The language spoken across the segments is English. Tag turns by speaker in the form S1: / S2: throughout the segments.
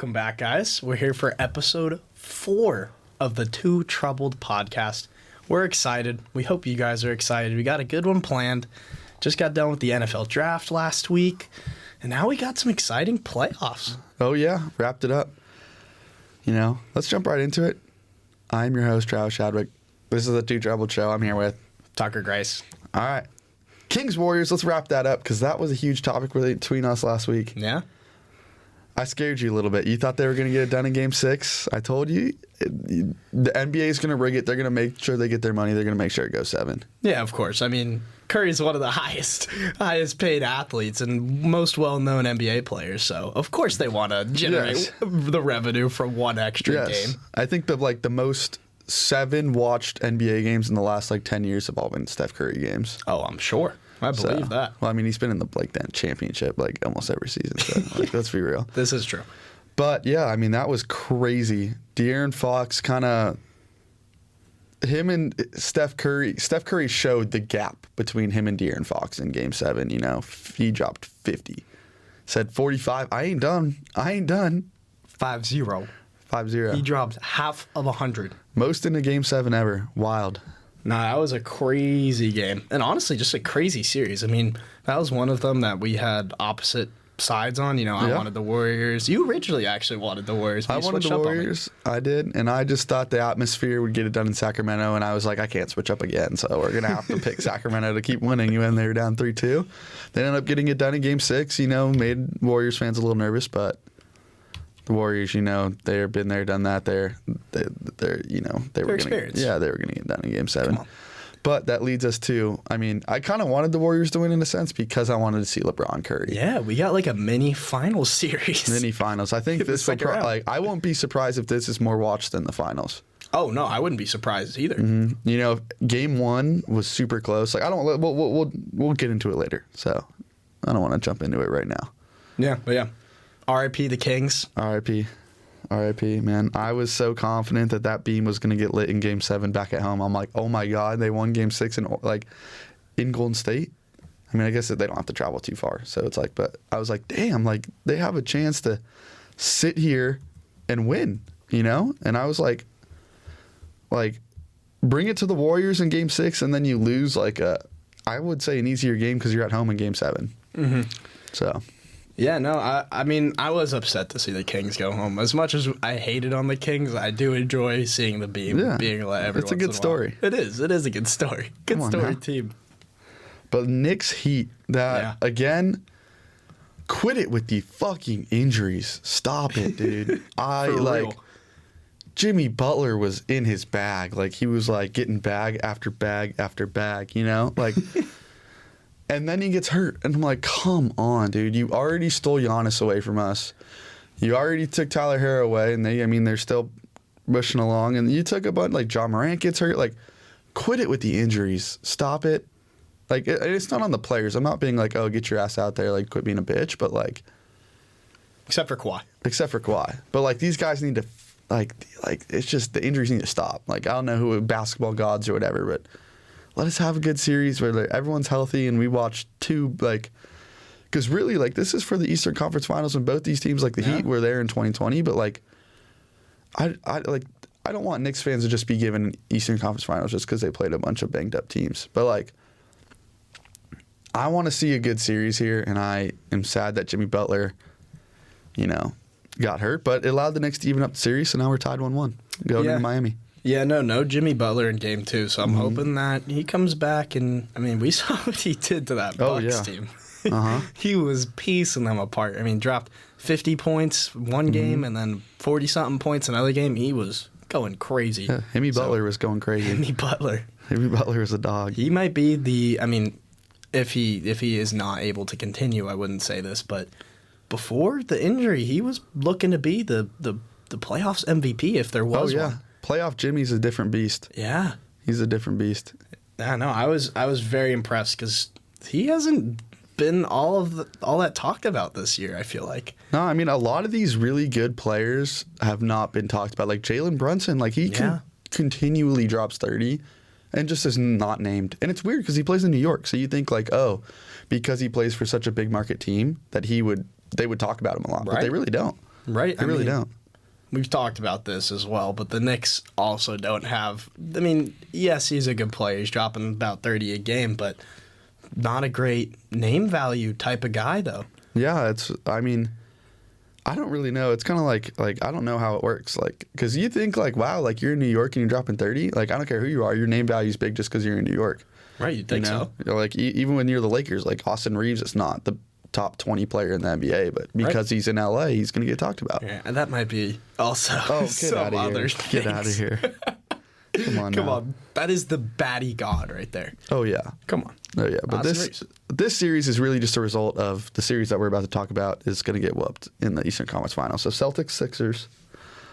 S1: Welcome back, guys. We're here for episode 4 of the Two Troubled podcast. We're excited. We hope you guys are excited. We got a good one planned. Just got done with the NFL draft last week, and now we got some exciting playoffs.
S2: Oh, yeah. Wrapped it up. Let's jump right into it. I'm your host, Travis Shadwick. This is the Two Troubled show. I'm here with
S1: Tucker Grace.
S2: All right. Kings Warriors, let's wrap that up because that was a huge topic between us last week.
S1: Yeah?
S2: I scared you a little bit. You thought they were going to get it done in Game 6. I told you. The NBA is going to rig it. They're going to make sure they get their money. They're going to make sure it goes 7.
S1: Yeah, of course. I mean, Curry's one of the highest paid athletes and most well-known NBA players. So, of course, they want to generate the revenue from one extra game.
S2: I think the most 7 watched NBA games in the last 10 years have all been Steph Curry games.
S1: Oh, I'm sure. I believe that.
S2: Well, I mean, he's been in the that championship almost every season. So let's be real.
S1: This is true.
S2: But yeah, I mean, that was crazy. De'Aaron Fox him and Steph Curry. Steph Curry showed the gap between him and De'Aaron Fox in Game 7. He dropped 50. Said 45. I ain't done.
S1: 5-0.
S2: 5-0.
S1: He dropped half of 100.
S2: Most in a Game 7 ever. Wild.
S1: Nah, that was a crazy game. And honestly, just a crazy series. I mean, that was one of them that we had opposite sides on. I wanted the Warriors. You originally actually wanted the Warriors.
S2: I wanted the Warriors. I did. And I just thought the atmosphere would get it done in Sacramento. And I was like, I can't switch up again. So we're going to have to pick Sacramento to keep winning. When they were down 3-2. They ended up getting it done in Game 6. Made Warriors fans a little nervous. But the Warriors, they've been there, done that. They're
S1: experienced.
S2: Yeah, they were going to get done in Game 7. But that leads us to, I kind of wanted the Warriors to win in a sense because I wanted to see LeBron Curry.
S1: Yeah, we got a mini finals series.
S2: Mini finals. I think this will I won't be surprised if this is more watched than the finals.
S1: Oh no, I wouldn't be surprised either.
S2: Mm-hmm. Game 1 was super close. We'll get into it later. So I don't want to jump into it right now.
S1: Yeah, but yeah. R.I.P. the Kings.
S2: R.I.P., man. I was so confident that beam was going to get lit in Game 7 back at home. I'm like, oh my God, they won Game 6 in Golden State. I guess that they don't have to travel too far. So it's but I was like, damn, they have a chance to sit here and win, And I was like, bring it to the Warriors in Game 6 and then you lose I would say an easier game because you're at home in Game 7. Mm-hmm. So.
S1: Yeah, no, I was upset to see the Kings go home. As much as I hated on the Kings, I do enjoy seeing the beam being let every
S2: It's a good story.
S1: It is. It is a good story. Good story team.
S2: But Knicks Heat, again, quit it with the fucking injuries. Stop it, dude. Jimmy Butler was in his bag. He was getting bag after bag after bag, And then he gets hurt. And I'm like, come on, dude. You already stole Giannis away from us. You already took Tyler Herro away. And they're still rushing along. And you took a bunch, John Morant gets hurt. Quit it with the injuries. Stop it. It's not on the players. I'm not being oh, get your ass out there. Quit being a bitch. But
S1: except for Kawhi.
S2: But these guys need to, it's just the injuries need to stop. I don't know who, basketball gods or whatever, but let us have a good series where everyone's healthy and we watch 2 because really this is for the Eastern Conference Finals and both these teams the Heat were there in 2020, but I don't want Knicks fans to just be given Eastern Conference Finals just because they played a bunch of banged up teams, but I want to see a good series here, and I am sad that Jimmy Butler got hurt, but it allowed the Knicks to even up the series, so now we're tied 1-1 going into Miami.
S1: Yeah, no Jimmy Butler in Game 2, so I'm hoping that he comes back. And, we saw what he did to that Bucks team. Uh-huh. He was piecing them apart. Dropped 50 points one game and then 40-something points another game. He was going crazy.
S2: Yeah, Jimmy Butler was going crazy.
S1: Jimmy Butler
S2: is a dog.
S1: He might be if he is not able to continue, I wouldn't say this, but before the injury, he was looking to be the playoffs MVP if there was one.
S2: Playoff Jimmy's a different beast.
S1: Yeah.
S2: He's a different beast.
S1: Yeah, no, I was very impressed because he hasn't been all that talked about this year, I feel like.
S2: No, a lot of these really good players have not been talked about. Jalen Brunson, he continually drops 30 and just is not named. And it's weird because he plays in New York, so you think because he plays for such a big market team that they would talk about him a lot, but they really don't.
S1: Right.
S2: They really don't.
S1: We've talked about this as well, but the Knicks also don't have. I mean, yes, he's a good player. He's dropping about 30 a game, but not a great name value type of guy, though.
S2: Yeah, I mean, I don't really know. It's kind of like I don't know how it works. Like, because you think like, wow, like you're in New York and you're dropping 30. Like, I don't care who you are, your name value is big just because you're in New York.
S1: Right, you'd think so.
S2: Like even when you're the Lakers, like Austin Reeves is not the top 20 player in the NBA, but because he's in LA, he's going to get talked about.
S1: Yeah, and that might be also
S2: get out of here. Get out of here. Come on.
S1: That is the baddie god right there.
S2: Oh, yeah.
S1: Come on.
S2: Oh, yeah. But this series is really just a result of the series that we're about to talk about is going to get whooped in the Eastern Conference Finals. So Celtics, Sixers,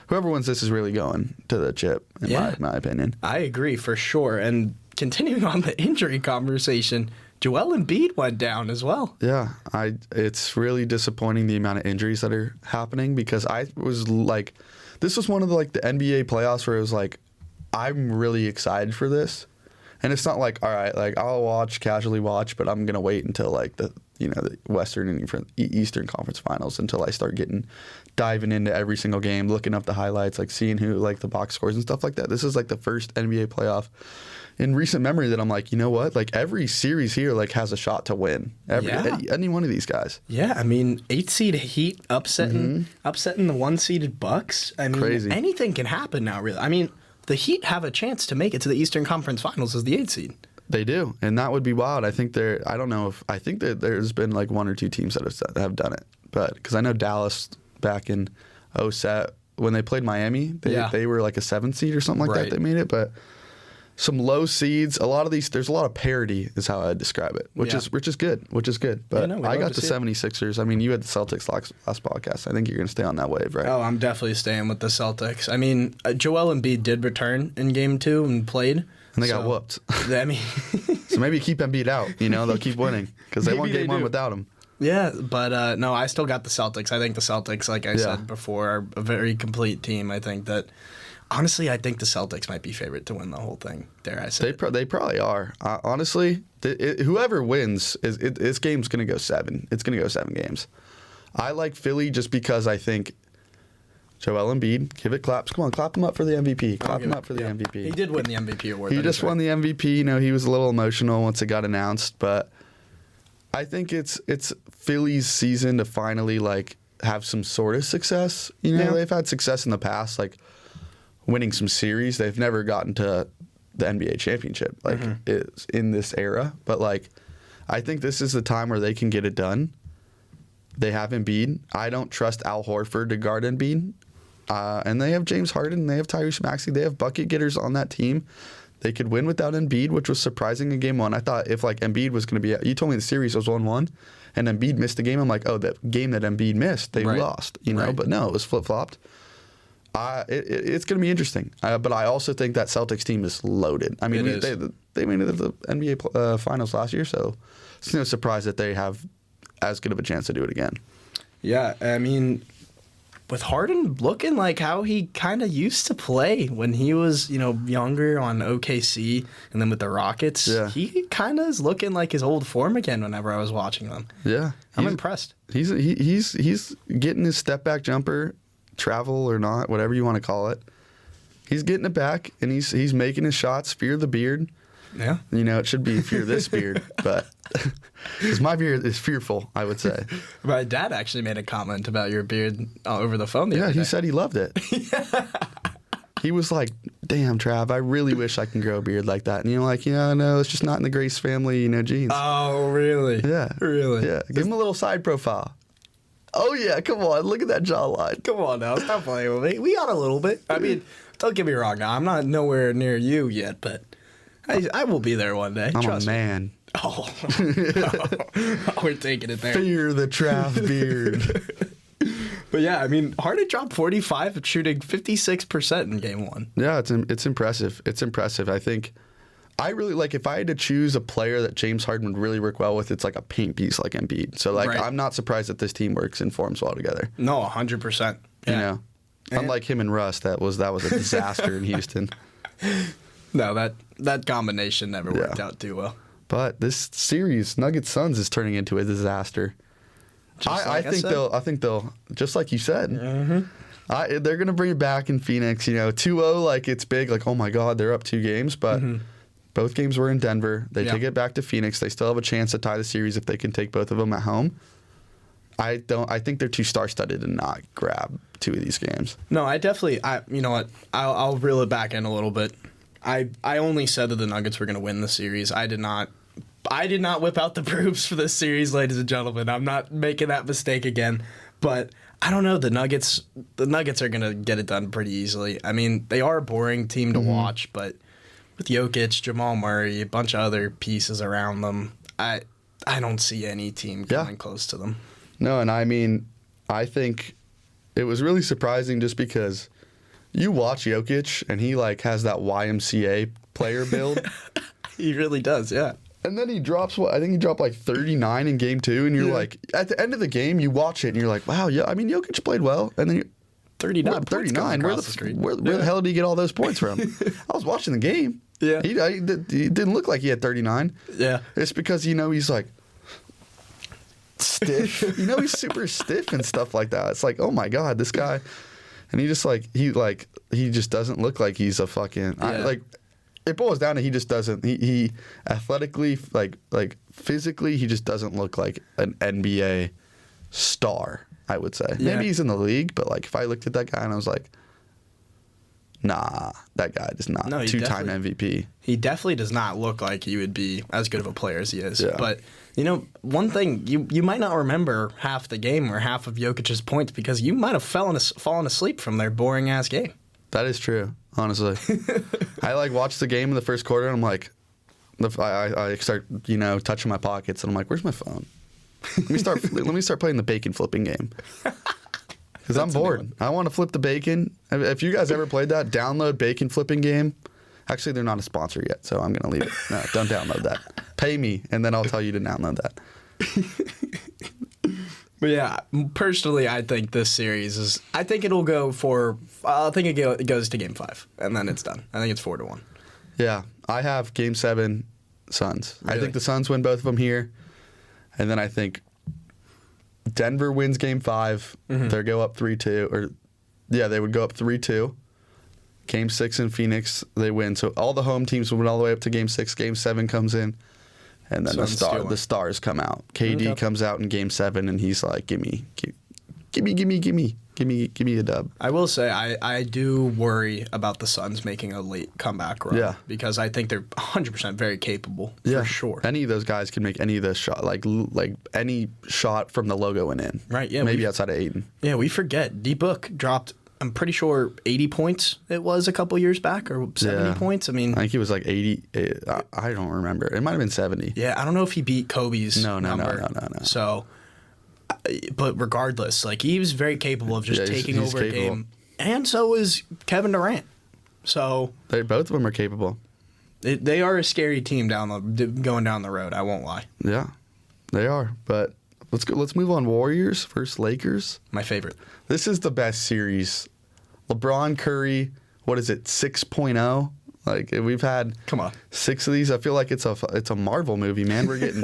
S2: whoever wins this is really going to the chip, in my opinion.
S1: I agree for sure. And continuing on the injury conversation, Joel Embiid went down as well.
S2: Yeah, it's really disappointing the amount of injuries that are happening because I was like, this was one of the NBA playoffs where it was like, I'm really excited for this, and it's not like, all right, like I'll casually watch, but I'm gonna wait until like the Western and Eastern Conference Finals until I start diving into every single game, looking up the highlights, like seeing who like the box scores and stuff like that. This is like the first NBA playoff in recent memory that I'm like, you know what? Like every series here like has a shot to win. Any one of these guys.
S1: Yeah, I mean, 8 seed Heat upsetting the 1 seeded Bucks. I mean,
S2: crazy.
S1: Anything can happen now, really. I mean, the Heat have a chance to make it to the Eastern Conference Finals as the 8 seed.
S2: They do, and that would be wild. I think I think that there's been like 1 or 2 teams that have done it, but because I know Dallas back in 07 when they played Miami, they were like a 7 seed or something like that. They made it, but some low seeds. A lot of these, there's a lot of parity, is how I describe it, which is good. But I got the 76ers. I mean, you had the Celtics last podcast. I think you're going to stay on that wave, right?
S1: Oh, I'm definitely staying with the Celtics. I mean, Joel Embiid did return in Game 2 and played.
S2: And they got whooped.
S1: I mean,
S2: so maybe keep Embiid out. They'll keep winning because they won Game 1 without him.
S1: Yeah, but no, I still got the Celtics. I think the Celtics, like I said before, are a very complete team. I think that. Honestly, I think the Celtics might be favorite to win the whole thing. Dare I say?
S2: They probably are. Honestly, whoever wins, this game's going to go 7. It's going to go 7 games. I like Philly just because I think Joel Embiid, give it claps. Come on, clap him up for the MVP. Clap him up for the MVP.
S1: He did win the MVP award.
S2: He just won the MVP. He was a little emotional once it got announced, but I think it's Philly's season to finally have some sort of success. They've had success in the past, winning some series. They've never gotten to the NBA championship it's in this era, but I think this is the time where they can get it done. They have Embiid. I don't trust Al Horford to guard Embiid, and they have James Harden. They have Tyrese Maxey. They have bucket getters on that team. They could win without Embiid, which was surprising in Game 1. I thought if Embiid was going to be, you told me the series was 1-1, and Embiid missed a game. I'm like, oh, that game that Embiid missed, they lost. But no, it was flip flopped. It's going to be interesting, but I also think that Celtics team is loaded. I mean, they made it to the NBA Finals last year, so it's no surprise that they have as good of a chance to do it again.
S1: Yeah, I mean, with Harden looking like how he kind of used to play when he was, younger on OKC and then with the Rockets, he kind of is looking like his old form again whenever I was watching them.
S2: Yeah,
S1: I'm impressed.
S2: He's getting his step back jumper. Travel or not, whatever you want to call it, he's getting it back, and he's making his shots. Fear the beard.
S1: Yeah.
S2: It should be fear this beard, but because my beard is fearful, I would say.
S1: My dad actually made a comment about your beard over the phone the other day.
S2: He said he loved it. He was like, "Damn, Trav, I really wish I can grow a beard like that." And no, it's just not in the Grace family, genes.
S1: Oh, really?
S2: Yeah.
S1: Really?
S2: Yeah. Give him a little side profile. Oh, yeah, come on. Look at that jawline.
S1: Come on now. Stop playing with me. We got a little bit. I mean, don't get me wrong now. I'm not nowhere near you yet, but I will be there one day.
S2: I'm a man.
S1: Oh. We're taking it there.
S2: Fear the Trav beard.
S1: But yeah, I mean, Harden dropped 45, shooting 56% in Game 1.
S2: Yeah, it's impressive. It's impressive. I think I really if I had to choose a player that James Harden would really work well with, it's like a paint piece like Embiid. So I'm not surprised that this team works and forms well together.
S1: No, 100%.
S2: Yeah. Unlike him and Russ, that was a disaster in Houston.
S1: No, that combination never worked out too well.
S2: But this series, Nuggets Suns, is turning into a disaster. I think they'll just like you said. Mm-hmm. They're gonna bring it back in Phoenix. 2-0, like it's big. Like, oh my God, they're up 2 games, but both games were in Denver. They take it back to Phoenix. They still have a chance to tie the series if they can take both of them at home. I think they're too star-studded to not grab 2 of these games.
S1: No, you know what? I'll reel it back in a little bit. I only said that the Nuggets were going to win the series. I did not whip out the proofs for this series, ladies and gentlemen. I'm not making that mistake again. But I don't know. The Nuggets are going to get it done pretty easily. I mean, they are a boring team to watch, but with Jokic, Jamal Murray, a bunch of other pieces around them, I don't see any team coming close to them.
S2: No, and I mean, I think it was really surprising just because you watch Jokic and he like has that YMCA player build.
S1: He really does, yeah.
S2: And then he drops I think he dropped like 39 in game 2, and you're like, at the end of the game, you watch it and you're like, wow, yeah. I mean, Jokic played well, and then
S1: 39.
S2: Where the hell did he get all those points from? I was watching the game.
S1: Yeah,
S2: he didn't look like he had 39.
S1: Yeah,
S2: it's because he's like stiff. He's super stiff and stuff like that. It's like, oh my God, this guy, and he just doesn't look like he's a fucking it boils down to he just doesn't he athletically like physically he just doesn't look like an NBA star, I would say. Yeah. Maybe he's in the league, but like if I looked at that guy and I was like, nah, that guy does not. No, 2-time MVP.
S1: He definitely does not look like he would be as good of a player as he is. Yeah. But, one thing, you might not remember half the game or half of Jokic's points because you might have fallen asleep from their boring-ass game.
S2: That is true, honestly. I, watched the game in the first quarter, and I'm like, I start, touching my pockets, and I'm like, where's my phone? Let me start playing the bacon flipping game. Because I'm bored. I want to flip the bacon. If you guys ever played that, download bacon flipping game. Actually, they're not a sponsor yet, so I'm going to leave it. No, don't download that. Pay me, and then I'll tell you to download that.
S1: But yeah, personally, I think this series I think it goes to Game 5, and then it's done. I think it's 4-1.
S2: Yeah, I have Game 7 Suns. Really? I think the Suns win both of them here, and then I think Denver wins Game 5. Mm-hmm. They go up 3-2, they would go up 3-2. Game 6 in Phoenix, they win. So all the home teams will win all the way up to Game 6. Game 7 comes in, and then the stars come out. KD comes out in Game 7, and he's like, "Give me a dub."
S1: I will say I do worry about the Suns making a late comeback run. Yeah. Because I think they're 100% very capable. For sure.
S2: Any of those guys can make any of those shot, like any shot from the logo and in.
S1: Right. Yeah.
S2: Maybe outside of Ayton.
S1: Yeah, we forget. D-Book dropped, I'm pretty sure 80 points it was a couple years back, or 70 points. I
S2: think he was like 80. I don't remember. It might have been 70.
S1: Yeah, I don't know if he beat Kobe's number.
S2: No.
S1: So, but regardless, he was very capable of just taking over a game. And so is Kevin Durant. So
S2: both of them are capable.
S1: They are a scary team going down the road. I won't lie.
S2: Yeah, they are. But let's move on. Warriors versus Lakers.
S1: My favorite.
S2: This is the best series. LeBron, Curry, what is it, 6.0? We've had 6 of these. I feel like it's a Marvel movie, man. We're getting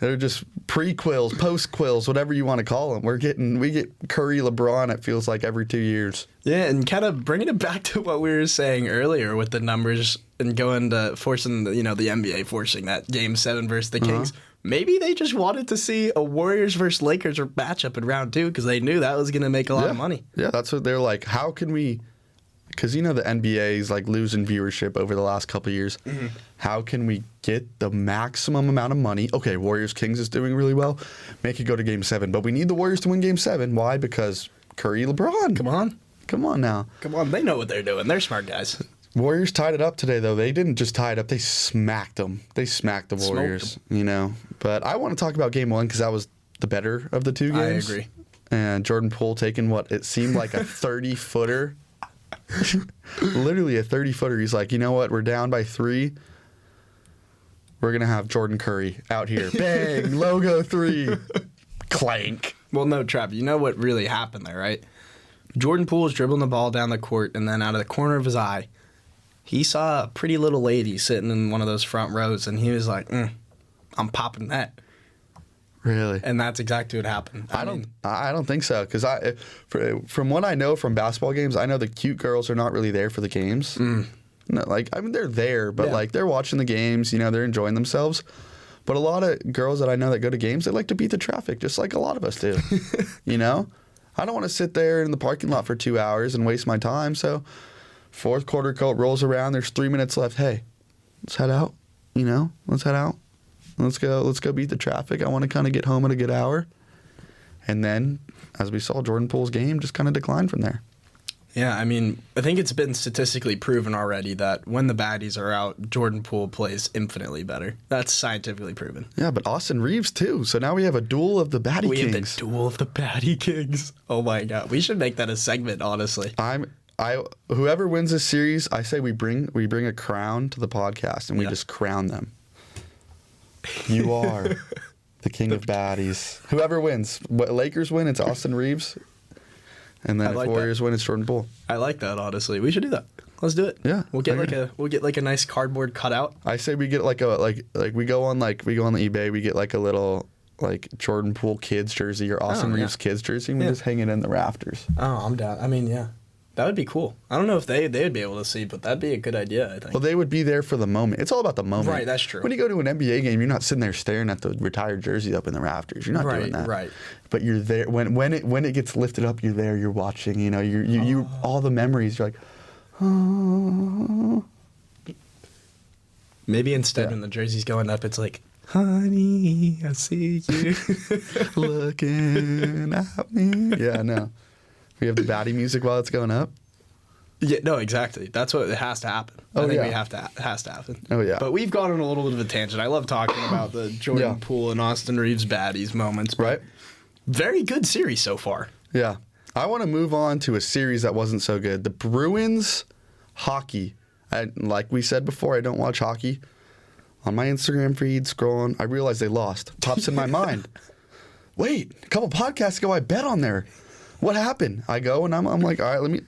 S2: they're just prequels, post-quills, whatever you want to call them. We get Curry, LeBron, it feels like every 2 years.
S1: Yeah, and kind of bringing it back to what we were saying earlier with the numbers and going to forcing the NBA forcing that Game 7 versus the Kings. Maybe they just wanted to see a Warriors versus Lakers matchup in round 2 because they knew that was going to make a lot of money.
S2: Yeah, that's what they're like. How can we? Because the NBA is losing viewership over the last couple of years. Mm-hmm. How can we get the maximum amount of money? Okay, Warriors Kings is doing really well. Make it go to Game 7, but we need the Warriors to win Game 7. Why? Because Curry, LeBron. Come on now.
S1: Come on, they know what they're doing. They're smart guys.
S2: Warriors tied it up today, though. They didn't just tie it up. They smacked them. They smacked the Warriors, But I want to talk about Game 1 because that was the better of the 2 games.
S1: I agree.
S2: And Jordan Poole taking what it seemed like a 30-footer. Literally a 30-footer. He's like, you know what? We're down by 3. We're going to have Jordan Curry out here. Bang! Logo 3. Clank.
S1: Well, no, Trav, you know what really happened there, right? Jordan Poole was dribbling the ball down the court, and then out of the corner of his eye, he saw a pretty little lady sitting in one of those front rows, and he was like, I'm popping that.
S2: Really?
S1: And that's exactly what happened.
S2: I don't think so, because from what I know from basketball games, I know the cute girls are not really there for the games. No, they're there, but like they're watching the games, they're enjoying themselves. But a lot of girls that I know that go to games, they like to beat the traffic, just like a lot of us do. I don't want to sit there in the parking lot for 2 hours and waste my time. So fourth quarter rolls around, there's 3 minutes left. Hey, let's head out. Let's head out. Let's go beat the traffic. I want to kind of get home at a good hour. And then, as we saw, Jordan Poole's game just kind of declined from there.
S1: Yeah, I mean, I think it's been statistically proven already that when the baddies are out, Jordan Poole plays infinitely better. That's scientifically proven.
S2: Yeah, but Austin Reeves too. So now we have a duel of the baddie kings.
S1: We have the duel of the baddie kings. Oh my God, we should make that a segment. Honestly,
S2: whoever wins this series, I say we bring a crown to the podcast and we just crown them. You are the king of baddies. Whoever wins, Lakers win, it's Austin Reeves. And then if Warriors win, it's Jordan Poole.
S1: I like that, honestly. We should do that. Let's do it.
S2: Yeah.
S1: We'll get a nice cardboard cutout.
S2: I say we get we go on the eBay, we get like a little Jordan Poole kids jersey or Austin Reeves kids jersey, and we just hang it in the rafters.
S1: Oh, I'm down. I mean, yeah. That would be cool. I don't know if they would be able to see, but that'd be a good idea, I think.
S2: Well, they would be there for the moment. It's all about the moment.
S1: Right, that's true.
S2: When you go to an NBA game, you're not sitting there staring at the retired jersey up in the rafters. You're not doing that.
S1: Right.
S2: But you're there when it gets lifted up. You're there. You're watching. You all the memories. You're like, oh.
S1: Maybe instead when the jersey's going up, it's like, honey, I see you
S2: looking at me. Yeah, no. We have the baddie music while it's going up.
S1: Yeah, no, exactly. That's what it has to happen. I think it has to happen.
S2: Oh, yeah.
S1: But we've gone on a little bit of a tangent. I love talking about the Jordan Poole and Austin Reeves baddies moments.
S2: Right.
S1: Very good series so far.
S2: Yeah. I want to move on to a series that wasn't so good. The Bruins hockey. Like we said before, I don't watch hockey. On my Instagram feed, scrolling, I realized they lost. Pops in my mind. Wait, a couple podcasts ago, I bet on there. What happened? I go and I'm like, all right,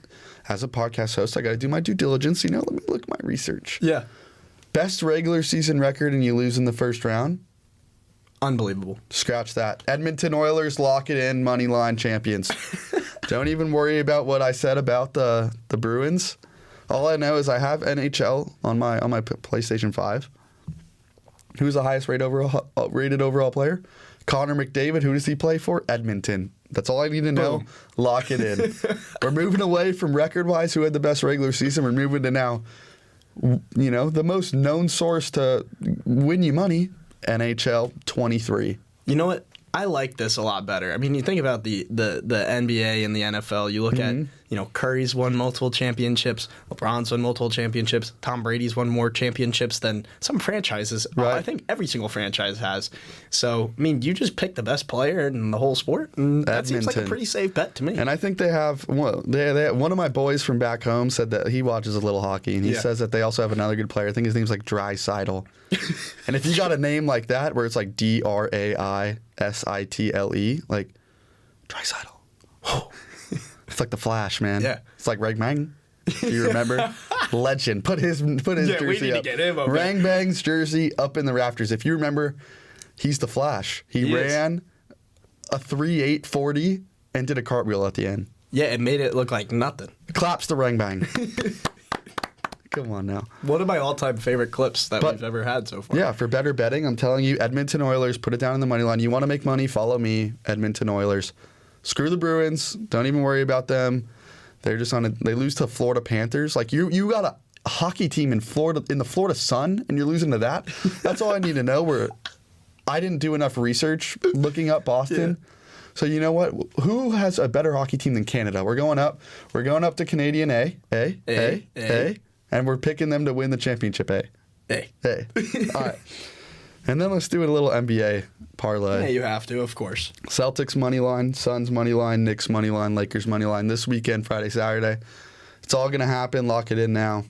S2: as a podcast host, I got to do my due diligence. Let me look at my research.
S1: Yeah.
S2: Best regular season record and you lose in the first round?
S1: Unbelievable.
S2: Scratch that. Edmonton Oilers lock it in, money line champions. Don't even worry about what I said about the Bruins. All I know is I have NHL on my PlayStation 5. Who's the highest rated overall player? Connor McDavid. Who does he play for? Edmonton. That's all I need to know. Boom. Lock it in. We're moving away from record-wise who had the best regular season. We're moving to now, the most known source to win you money, NHL 23.
S1: You know what? I like this a lot better. I mean, you think about the NBA and the NFL. You look at, Curry's won multiple championships. LeBron's won multiple championships. Tom Brady's won more championships than some franchises. Right. I think every single franchise has. So, I mean, you just pick the best player in the whole sport, and that seems like a pretty safe bet to me.
S2: And I think they have one of my boys from back home said that he watches a little hockey, and he says that they also have another good player. I think his name's like Draisaitl. And if you got a name like that, where it's like Draisaitl, like Draisaitl. Whoa. It's like the Flash, man.
S1: Yeah.
S2: It's like Rang Bang. Do you remember? Legend. Put his jersey up.
S1: We need to get him up.
S2: Rang Bang's jersey up in the rafters. If you remember, he's the Flash. He ran a 3.8 40 and did a cartwheel at the end.
S1: Yeah, it made it look like nothing.
S2: Claps to Rang Bang. Come on now.
S1: One of my all-time favorite clips that we've ever had so far.
S2: Yeah, for better betting, I'm telling you, Edmonton Oilers, put it down in the money line. You want to make money, follow me, Edmonton Oilers. Screw the Bruins. Don't even worry about them. They're just they lose to Florida Panthers. Like you got a hockey team in Florida, in the Florida Sun, and you're losing to that? That's all I need to know. I didn't do enough research looking up Boston. Yeah. So you know what? Who has a better hockey team than Canada? We're going up. We're going up to Canadian A. And we're picking them to win the championship A. All right. And then let's do a little NBA parlay.
S1: Yeah, you have to, of course.
S2: Celtics money line, Suns money line, Knicks money line, Lakers money line this weekend, Friday, Saturday. It's all going to happen. Lock it in now.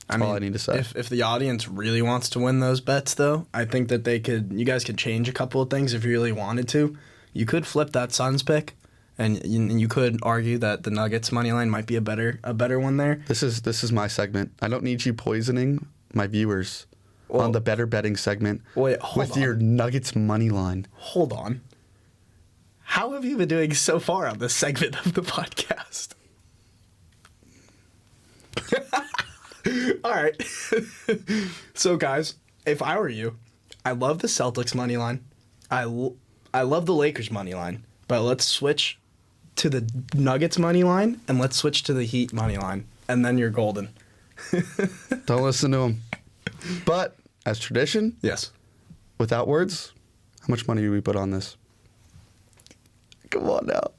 S2: That's all I need to say.
S1: If the audience really wants to win those bets, though, I think that you guys could change a couple of things if you really wanted to. You could flip that Suns pick. And you could argue that the Nuggets money line might be a better one there.
S2: This is my segment. I don't need you poisoning my viewers on the better betting segment with your Nuggets money line.
S1: Hold on. how have you been doing so far on this segment of the podcast? All right. So, guys, if I were you, I love the Celtics money line. I love the Lakers money line. But let's switch to the Nuggets money line, and let's switch to the Heat money line, and then you're golden.
S2: Don't listen to him. But as tradition,
S1: Yes.
S2: without words, how much money do we put on this? Come on now.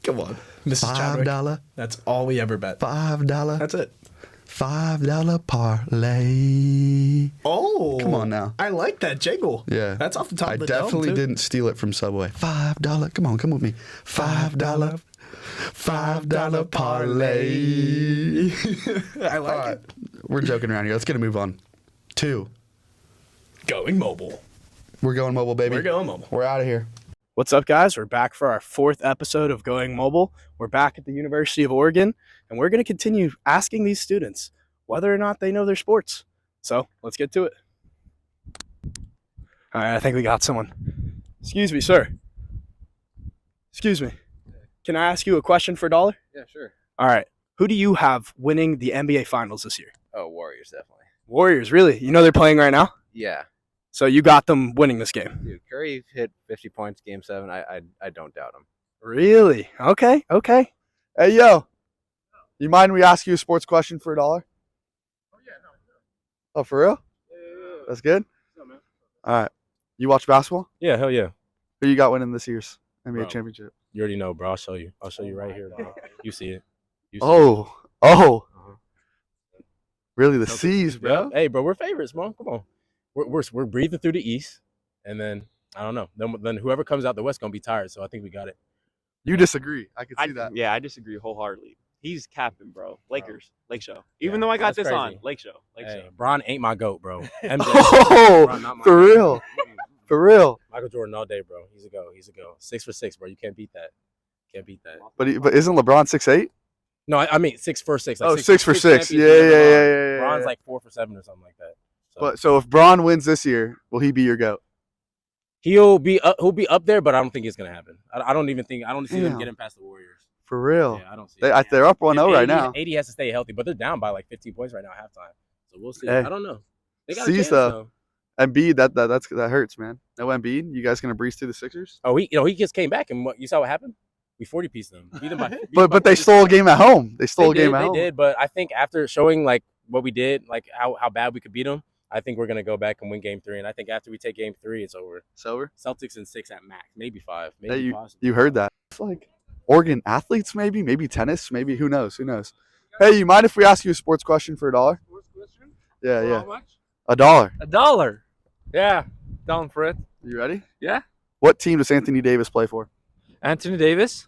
S1: Come on, Mrs. Chadwick.
S2: $5.
S1: That's all we ever bet.
S2: $5.
S1: That's it.
S2: $5 parlay.
S1: Oh,
S2: Come on now.
S1: I like that jingle.
S2: Yeah.
S1: That's off the top
S2: I
S1: of the dome,
S2: definitely
S1: too.
S2: didn't steal it from Subway. $5. Come on, come with me. $5. $5 parlay.
S1: I like
S2: All right.
S1: it.
S2: We're joking around here. Let's get a move on. 2.
S1: Going mobile.
S2: We're going mobile, baby.
S1: We're going mobile.
S2: We're out of here.
S1: What's up, guys? We're back for our 4th episode of Going Mobile. We're back at the University of Oregon, and we're going to continue asking these students whether or not they know their sports. So let's get to it. All right, I think we got someone. Excuse me, sir. Excuse me. Can I ask you a question for $1?
S3: Yeah, sure.
S1: All right. Who do you have winning the NBA Finals this year?
S3: Oh, Warriors, definitely.
S1: Warriors, really? You know they're playing right now?
S3: Yeah.
S1: So you got them winning this game?
S3: Dude, Curry hit 50 points game 7. I don't doubt him.
S1: Really? Okay.
S2: Hey, yo. You mind we ask you a sports question for $1? Oh, yeah, no. Oh, for real?
S3: Yeah.
S2: That's good?
S3: No, man.
S2: All right. You watch basketball?
S4: Yeah, hell yeah.
S2: Who you got winning this year's NBA
S4: Bro.
S2: championship?
S4: You already know, bro. I'll show you. I'll show you right here, bro. You see it. You see
S2: Oh.
S4: Uh-huh.
S2: Really, the
S4: it.
S2: C's, bro?
S4: Hey, bro, we're favorites, bro. Come on. We're breathing through the East, and then I don't know. Then whoever comes out the West gonna be tired. So I think we got it.
S2: You disagree. I can see that.
S5: Yeah, I disagree wholeheartedly. He's capping, bro. Lakers, Lake Show. Even though I got
S4: that's
S5: this on,
S4: crazy.
S5: Lake Show. Lake
S4: Hey,
S5: Show.
S4: Bron ain't my goat, bro. MJ,
S2: Oh,
S4: Bron not my
S2: for
S4: goat.
S2: real. For real.
S4: Michael Jordan all day, bro. He's a go. 6 for 6, bro. You can't beat that. Can't beat that.
S2: But isn't LeBron 6'8"?
S4: No, I mean 6 for 6. Like
S2: Oh, 6 for 6.
S4: championships
S2: Yeah,
S4: with
S2: yeah,
S4: LeBron.
S2: yeah.
S4: Bron's like 4 for 7 or something like that.
S2: So if Bron wins this year, will he be your GOAT?
S4: He'll be up there, but I don't think it's gonna happen. I don't see them
S2: Damn.
S4: getting past the Warriors.
S2: For real.
S4: Yeah, I don't see.
S2: They're up 1-0 right now.
S4: 80 has to stay healthy, but they're down by like 15 points right now at halftime. So we'll see.
S2: Hey.
S4: I don't know. They got a
S2: C's,
S4: chance,
S2: though. Embiid, that hurts, man. No Embiid. You guys gonna breeze through the Sixers?
S4: Oh, he just came back, and you saw what happened. We 40-pieced them. Beat them by.
S2: But they stole a game at home. They stole a game at home.
S4: They did, but I think after showing like what we did, like how bad we could beat them, I think we're gonna go back and win Game 3. And I think after we take Game 3, it's over.
S2: It's over.
S4: Celtics in 6 at max, maybe 5,
S2: Hey,
S4: maybe possibly.
S2: you heard that? It's like Oregon athletes, maybe tennis, maybe who knows? Hey, you mind if we ask you a sports question for $1?
S5: Sports question?
S2: Yeah.
S5: How much?
S2: $1.
S5: $1. Yeah, down for it.
S2: You ready?
S5: Yeah.
S2: What team does Anthony Davis play for?
S5: Anthony Davis.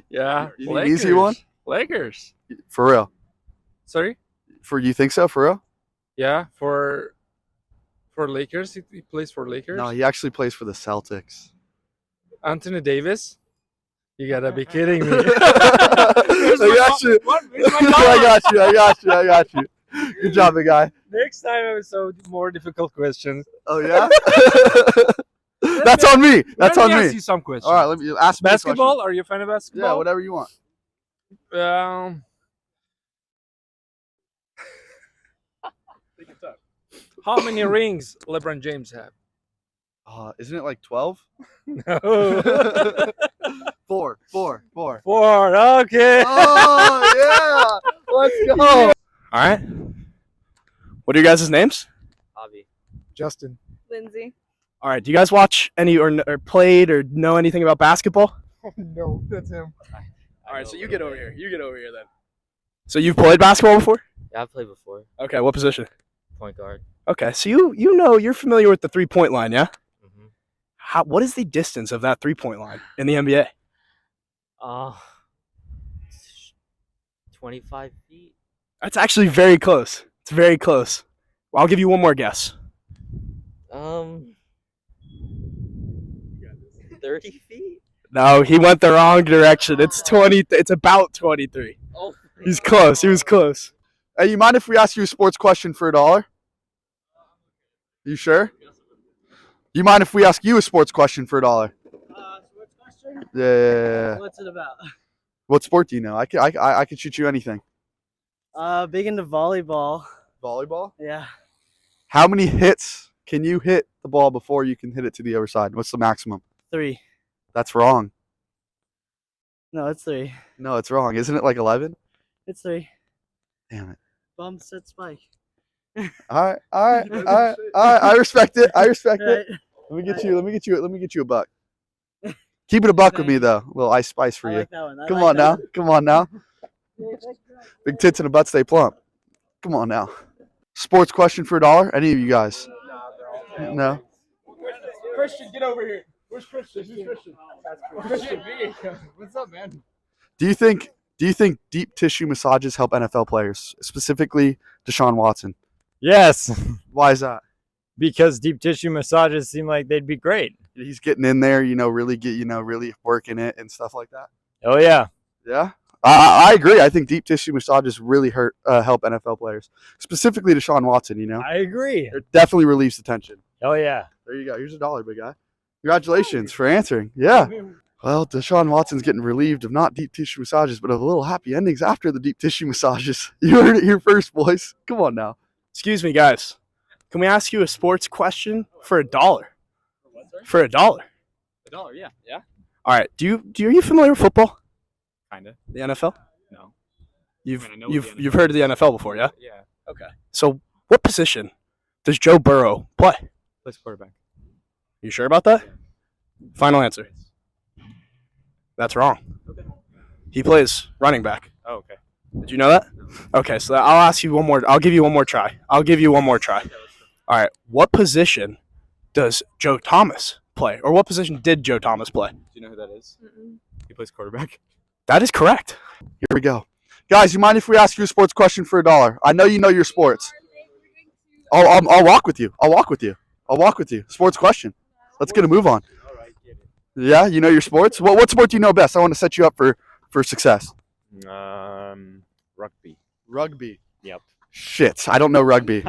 S5: Yeah.
S2: You need an easy one?
S5: Lakers.
S2: For real?
S5: Sorry.
S2: You think so? For real?
S5: Yeah, for Lakers. He plays for Lakers.
S2: No, he actually plays for the Celtics.
S5: Anthony Davis. You gotta be kidding me.
S2: I got you. I got you. Good job, big guy.
S5: Next time I will so more difficult questions.
S2: Oh yeah. That's on me. That's
S5: Let
S2: on
S5: me
S2: me.
S5: ask you some questions.
S2: All right, let me ask me a question.
S5: Basketball? Are you a fan of basketball?
S2: Yeah, whatever you want.
S5: How many rings LeBron James have?
S2: Isn't it like 12?
S5: No.
S2: Four.
S5: 4. Okay.
S2: Oh yeah. Let's go.
S1: All right. What are your guys' names?
S3: Avi.
S5: Justin.
S6: Lindsay.
S1: All right. Do you guys watch any or played or know anything about basketball?
S5: No, that's him.
S1: All right. So you get over here. Then. So you've played basketball before?
S3: Yeah, I've played before.
S1: Okay. What position?
S3: Point guard.
S1: Okay. So you're familiar with the 3-point line, yeah?
S3: Mm-hmm.
S1: What is the distance of that 3-point line in the NBA?
S3: 25 feet.
S1: That's actually very close. It's very close. I'll give you one more guess.
S3: 30 feet.
S1: No, he went the wrong direction. It's 20. It's about 23.
S3: Oh.
S1: He's close. He was close.
S2: Hey, you mind if we ask you a sports question for $1? You sure? You mind if we ask you a sports question for $1?
S6: Sports question?
S2: Yeah.
S6: What's it about?
S2: What sport do you know? I can shoot you anything.
S6: Big into volleyball.
S2: Volleyball?
S6: Yeah.
S2: How many hits can you hit the ball before you can hit it to the other side? What's the maximum?
S6: 3.
S2: That's wrong.
S6: No, it's 3.
S2: No, it's wrong. Isn't it like 11?
S6: It's 3.
S2: Damn it.
S6: Bum, set, spike.
S2: All right. I respect it. I respect
S6: Right.
S2: it. Let me get you a buck. Keep it a buck with me though. A little ice spice for
S6: I
S2: you.
S6: like that one.
S2: Come on now. Come on now. Big tits and a butt stay plump. Come on now. Sports question for $1? Any of you guys? No.
S4: Christian, get over here. Where's Christian? Who's Christian? Christian. What's up, man?
S2: Do you think deep tissue massages help NFL players, specifically Deshaun Watson?
S7: Yes,
S2: Why is that?
S7: because deep tissue massages seem like they'd be great.
S2: He's getting in there, really really working it and stuff like that.
S7: Oh yeah.
S2: Yeah, I agree. I think deep tissue massages really help NFL players, specifically Deshaun Watson.
S7: I agree.
S2: It definitely relieves the tension.
S7: Oh yeah.
S2: There you go. Here's $1, big guy. Congratulations for answering. Yeah. Well, Deshaun Watson's getting relieved of not deep tissue massages, but of a little happy endings after the deep tissue massages. You heard it here first, boys. Come on now.
S1: Excuse me, guys. Can we ask you a sports question for $1? For $1.
S5: $1, yeah. Yeah.
S1: All right. Are you familiar with football?
S5: Kinda.
S1: The NFL?
S5: No.
S1: You've
S5: I mean, I know the
S1: you've heard of the NFL before, yeah?
S5: Yeah.
S1: Okay. So, what position does Joe Burrow play?
S5: Plays quarterback.
S1: You sure about that? Final answer. That's wrong.
S5: Okay.
S1: He plays running back.
S5: Oh, okay.
S1: Did you know that? Okay, so I'll ask you one more. I'll give you one more try. All right. What position does Joe Thomas play? Or what position did Joe Thomas play?
S5: Do you know who that is? He plays quarterback.
S1: That is correct.
S2: Here we go. Guys, you mind if we ask you a sports question for $1? I know you know your sports. I'll walk with you. I'll walk with you. Sports question. Let's get a move on.
S5: All right, get it.
S2: Yeah, you know your sports? What sport do you know best? I want to set you up for success.
S5: Rugby.
S2: Rugby.
S5: Yep.
S2: Shit, I don't know rugby.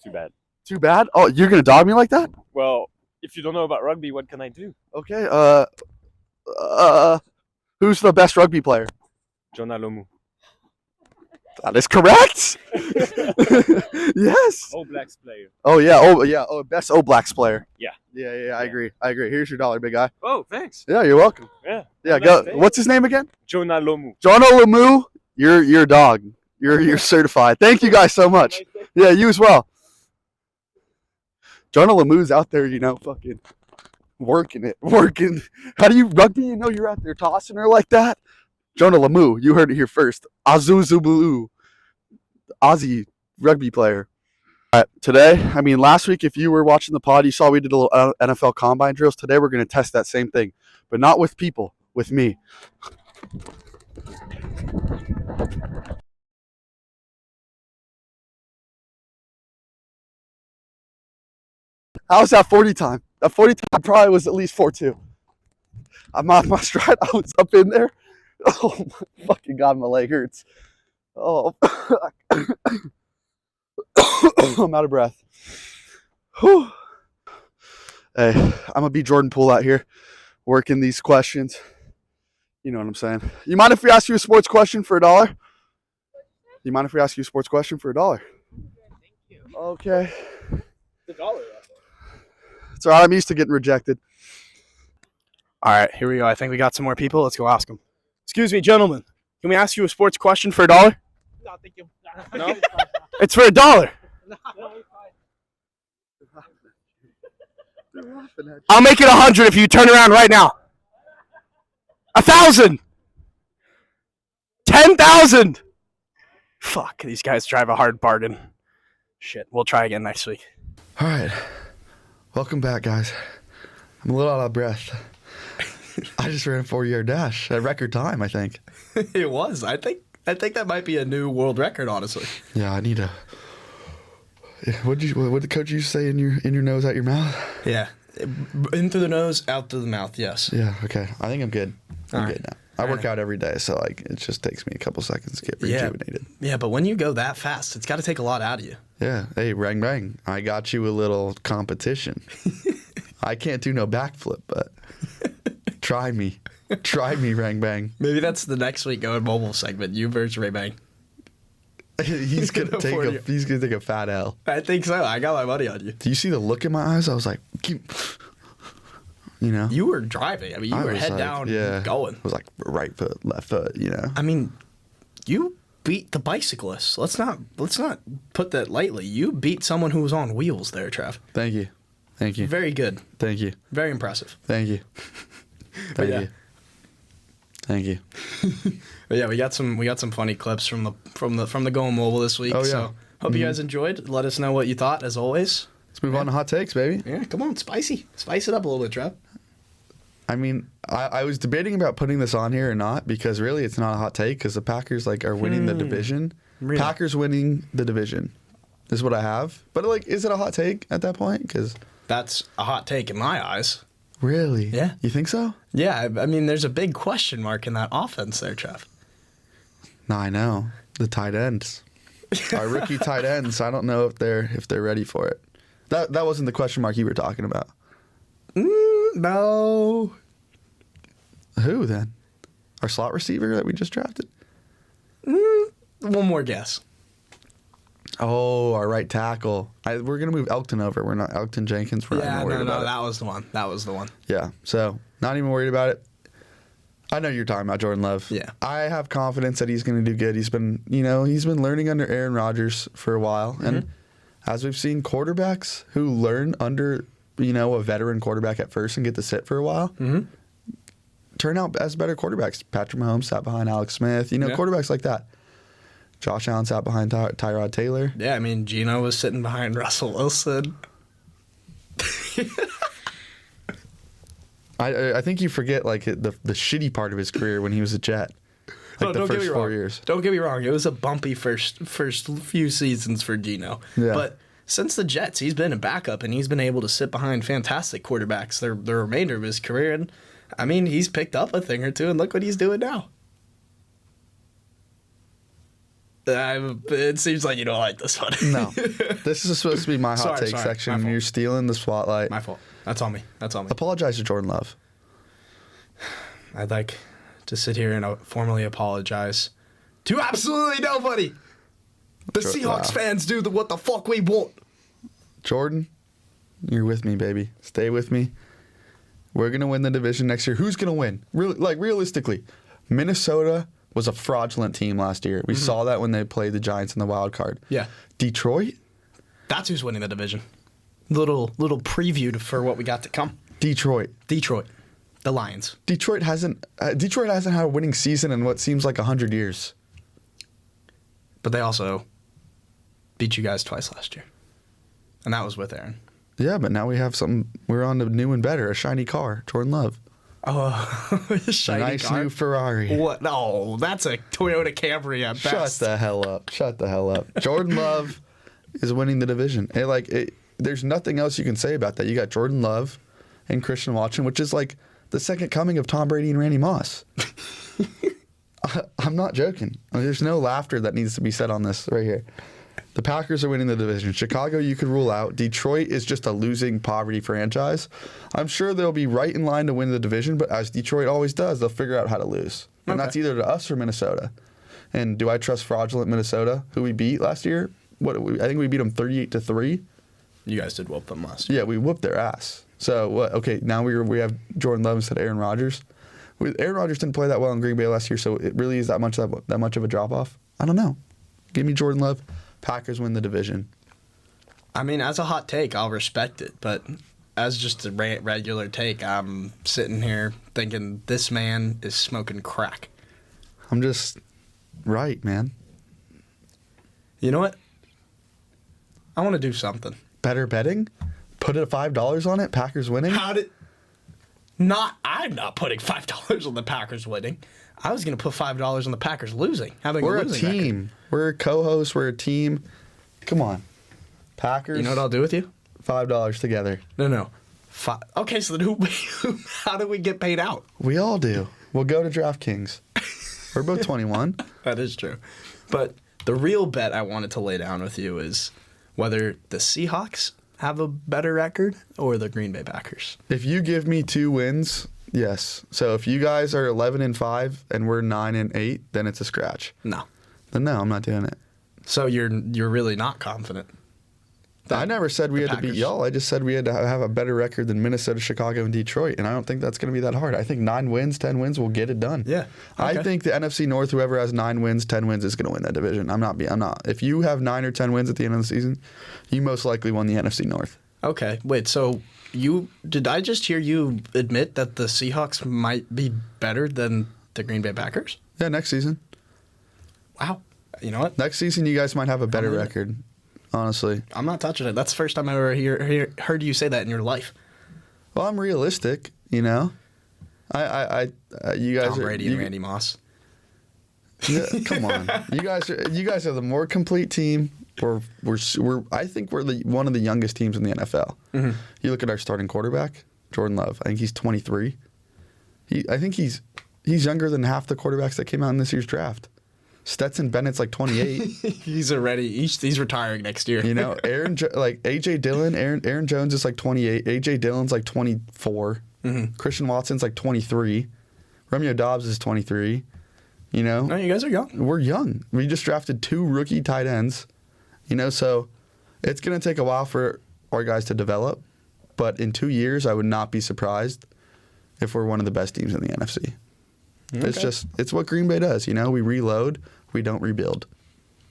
S5: Too bad.
S2: Too bad? Oh, you're going to dog me like that?
S5: Well, if you don't know about rugby, what can I do?
S2: Okay, who's the best rugby player?
S5: Jonah Lomu.
S2: That is correct. Yes.
S5: All Blacks player.
S2: Oh yeah. Oh, best All Blacks player.
S5: Yeah.
S2: Yeah. I agree. Here's your $1, big guy.
S5: Oh, thanks.
S2: Yeah, you're welcome.
S5: Yeah.
S2: Yeah, go. What's his name again?
S5: Jonah Lomu.
S2: John Olamu. You're a dog. You're certified. Thank you guys so much. Yeah, you as well. John Olamu's out there, fucking working. How do you rugby? You're out there tossing her like that. Jonah Lamu, you heard it here first. Azuzubulu, Aussie rugby player. All right, today, last week, if you were watching the pod, you saw we did a little NFL combine drills. Today, we're going to test that same thing, but not with people, with me. How's that 40 time? That 40 time probably was at least 4.2. I'm on my stride. I was up in there. Oh my fucking God, my leg hurts. Oh, I'm out of breath. Whew. Hey, I'm gonna be Jordan Poole out here, working these questions. You know what I'm saying? You mind if we ask you a sports question for $1? You mind if we ask you a sports question for $1?
S6: Thank you.
S2: Okay.
S4: It's $1.
S2: It's all right. I'm used to getting rejected.
S1: All right, here we go. I think we got some more people. Let's go ask them. Excuse me, gentlemen. Can we ask you a sports question for $1?
S6: No, thank you.
S1: No? It's for $1. I'll make it 100 if you turn around right now. 1,000. 10,000. Fuck, these guys drive a hard bargain. Shit, we'll try again next week.
S2: All right. Welcome back, guys. I'm a little out of breath. I just ran a 4-yard dash at record time, I think.
S1: It was. I think that might be a new world record, honestly.
S2: Yeah, I need to. What did the coach used to say? In your nose, out your mouth.
S1: Yeah, in through the nose, out through the mouth. Yes.
S2: Yeah. Okay. I think I'm good. I'm good now. I work
S1: right.
S2: out every day, so it just takes me a couple seconds to get rejuvenated.
S1: Yeah, but when you go that fast, it's got to take a lot out of you.
S2: Yeah. Hey, rang rang. I got you a little competition. I can't do no backflip, but try me. Try me, Rang Bang.
S1: Maybe that's the next week going mobile segment. You versus Ray Bang.
S2: He's gonna take a fat L.
S1: I think so. I got my money on you.
S2: Do you see the look in my eyes? I was like, you know.
S1: You were driving. I mean, you were head down going.
S2: It was like right foot, left foot, you know.
S1: I mean, you beat the bicyclist. Let's not put that lightly. You beat someone who was on wheels there, Trev.
S2: Thank you. Thank you.
S1: Very good.
S2: Thank you.
S1: Very impressive.
S2: Thank you. Thank
S1: yeah.
S2: you. Thank you.
S1: But yeah, we got some funny clips from the Going Mobile this week.
S2: Oh, yeah.
S1: So hope you guys enjoyed. Let us know what you thought, as always.
S2: Let's move on to hot takes, baby.
S1: Yeah, come on, spicy. Spice it up a little bit, Trev.
S2: I mean, I was debating about putting this on here or not because really it's not a hot take because the Packers are winning the division.
S1: Really?
S2: Packers winning the division is what I have. But is it a hot take at that point? Because
S1: That's a hot take in my eyes.
S2: really,
S1: Yeah.
S2: you think so?
S1: Yeah, I mean, there's a big question mark in that offense there, Trev.
S2: No, I know the tight ends, our rookie tight ends. I don't know if they're ready for it. That wasn't the question mark you were talking about.
S1: No.
S2: Who then? Our slot receiver that we just drafted?
S1: One more guess.
S2: Oh, our right tackle. We're gonna move Elkton over. We're not Elkton Jenkins. We're not even worried about it.
S1: that was the one. That was the one.
S2: Yeah, so not even worried about it. I know you're talking about Jordan Love.
S1: Yeah.
S2: I have confidence that he's going to do good. He's been learning under Aaron Rodgers for a while, and as we've seen, quarterbacks who learn under a veteran quarterback at first and get to sit for a while turn out as better quarterbacks. Patrick Mahomes sat behind Alex Smith. Quarterbacks like that. Josh Allen sat behind Tyrod Taylor.
S1: Yeah, I mean, Gino was sitting behind Russell Wilson.
S2: I think you forget the shitty part of his career when he was a Jet.
S1: No,
S2: The
S1: don't get me
S2: first
S1: wrong.
S2: 4 years.
S1: Don't get me wrong. It was a bumpy first few seasons for Gino.
S2: Yeah.
S1: But since the Jets, he's been a backup, and he's been able to sit behind fantastic quarterbacks the remainder of his career. And, I mean, he's picked up a thing or two, and look what he's doing now. It seems like you don't like this one.
S2: No. This is supposed to be my hot take
S1: Sorry.
S2: section.
S1: My fault.
S2: You're stealing the spotlight.
S1: My fault. That's on me.
S2: Apologize to Jordan Love.
S1: I'd like to sit here and formally apologize to absolutely nobody. The Seahawks fans do what the fuck we want.
S2: Jordan, you're with me, baby. Stay with me. We're going to win the division next year. Who's going to win? Realistically, Minnesota was a fraudulent team last year. We saw that when they played the Giants in the wild card.
S1: Yeah.
S2: Detroit?
S1: That's who's winning the division. Little preview for what we got to come.
S2: Detroit.
S1: The Lions.
S2: Detroit hasn't had a winning season in what seems like 100 years.
S1: But they also beat you guys twice last year. And that was with Aaron.
S2: Yeah, but now we have something. We're on to new and better, a shiny car. Jordan Love.
S1: Oh, shiny
S2: nice
S1: car.
S2: new Ferrari.
S1: What? No, that's a Toyota Camry at best.
S2: Shut the hell up. Jordan Love is winning the division. There's nothing else you can say about that. You got Jordan Love and Christian Watson, which is like the second coming of Tom Brady and Randy Moss. I'm not joking. There's no laughter that needs to be said on this right here. The Packers are winning the division. Chicago, you could rule out. Detroit is just a losing poverty franchise. I'm sure they'll be right in line to win the division, but as Detroit always does, they'll figure out how to lose. And that's either to us or Minnesota. And do I trust fraudulent Minnesota, who we beat last year? I think we beat them 38-3.
S1: You guys did whoop them last year.
S2: Yeah, we whooped their ass. So what? Okay, now we have Jordan Love instead of Aaron Rodgers. Aaron Rodgers didn't play that well in Green Bay last year, so it really is that much of a drop off. I don't know. Give me Jordan Love. Packers win the division.
S1: I mean, as a hot take, I'll respect it, but as just a regular take, I'm sitting here thinking this man is smoking crack.
S2: I'm just right, man.
S1: You know what? I want to do something.
S2: Better betting? Put it $5 on it? Packers winning?
S1: I'm not putting $5 on the Packers winning. I was going to put $5 on the Packers losing.
S2: We're a team.
S1: Record.
S2: We're co-hosts. We're a team. Come on. Packers.
S1: You know what I'll do with you?
S2: $5 together.
S1: No. Okay, so then how do we get paid out?
S2: We all do. We'll go to DraftKings. We're both 21.
S1: That is true. But the real bet I wanted to lay down with you is whether the Seahawks have a better record or the Green Bay Packers?
S2: If you give me 2 wins, yes. So if you guys are 11-5 and we're 9-8, then it's a scratch.
S1: No.
S2: Then no, I'm not doing it.
S1: So you're really not confident?
S2: I never said we had to beat y'all. I just said we had to have a better record than Minnesota, Chicago, and Detroit. And I don't think that's going to be that hard. I think 9 wins, 10 wins will get it done.
S1: Yeah.
S2: I think the NFC North, whoever has 9 wins, 10 wins is going to win that division. I'm not. If you have 9 or 10 wins at the end of the season, you most likely won the NFC North.
S1: Okay. Wait, so did I just hear you admit that the Seahawks might be better than the Green Bay Packers?
S2: Yeah, next season.
S1: Wow. You know what?
S2: Next season, you guys might have a better record. Honestly,
S1: I'm not touching it. That's the first time I ever heard you say that in your life.
S2: Well, I'm realistic, you know. You guys
S1: Tom Brady and Randy Moss.
S2: Yeah, come on, you guys are the more complete team. I think we're one of the youngest teams in the NFL. Mm-hmm. You look at our starting quarterback, Jordan Love. I think he's 23. I think he's younger than half the quarterbacks that came out in this year's draft. Stetson Bennett's like 28.
S1: He's retiring next year.
S2: You know, AJ Dillon, Aaron Jones is like 28. AJ Dillon's like 24. Mm-hmm. Christian Watson's like 23. Romeo Doubs is 23. You know,
S1: no, you guys are young.
S2: We're young. We just drafted 2 rookie tight ends. You know, so it's going to take a while for our guys to develop. But in 2 years, I would not be surprised if we're one of the best teams in the NFC. Okay. It's what Green Bay does. You know, we reload, we don't rebuild.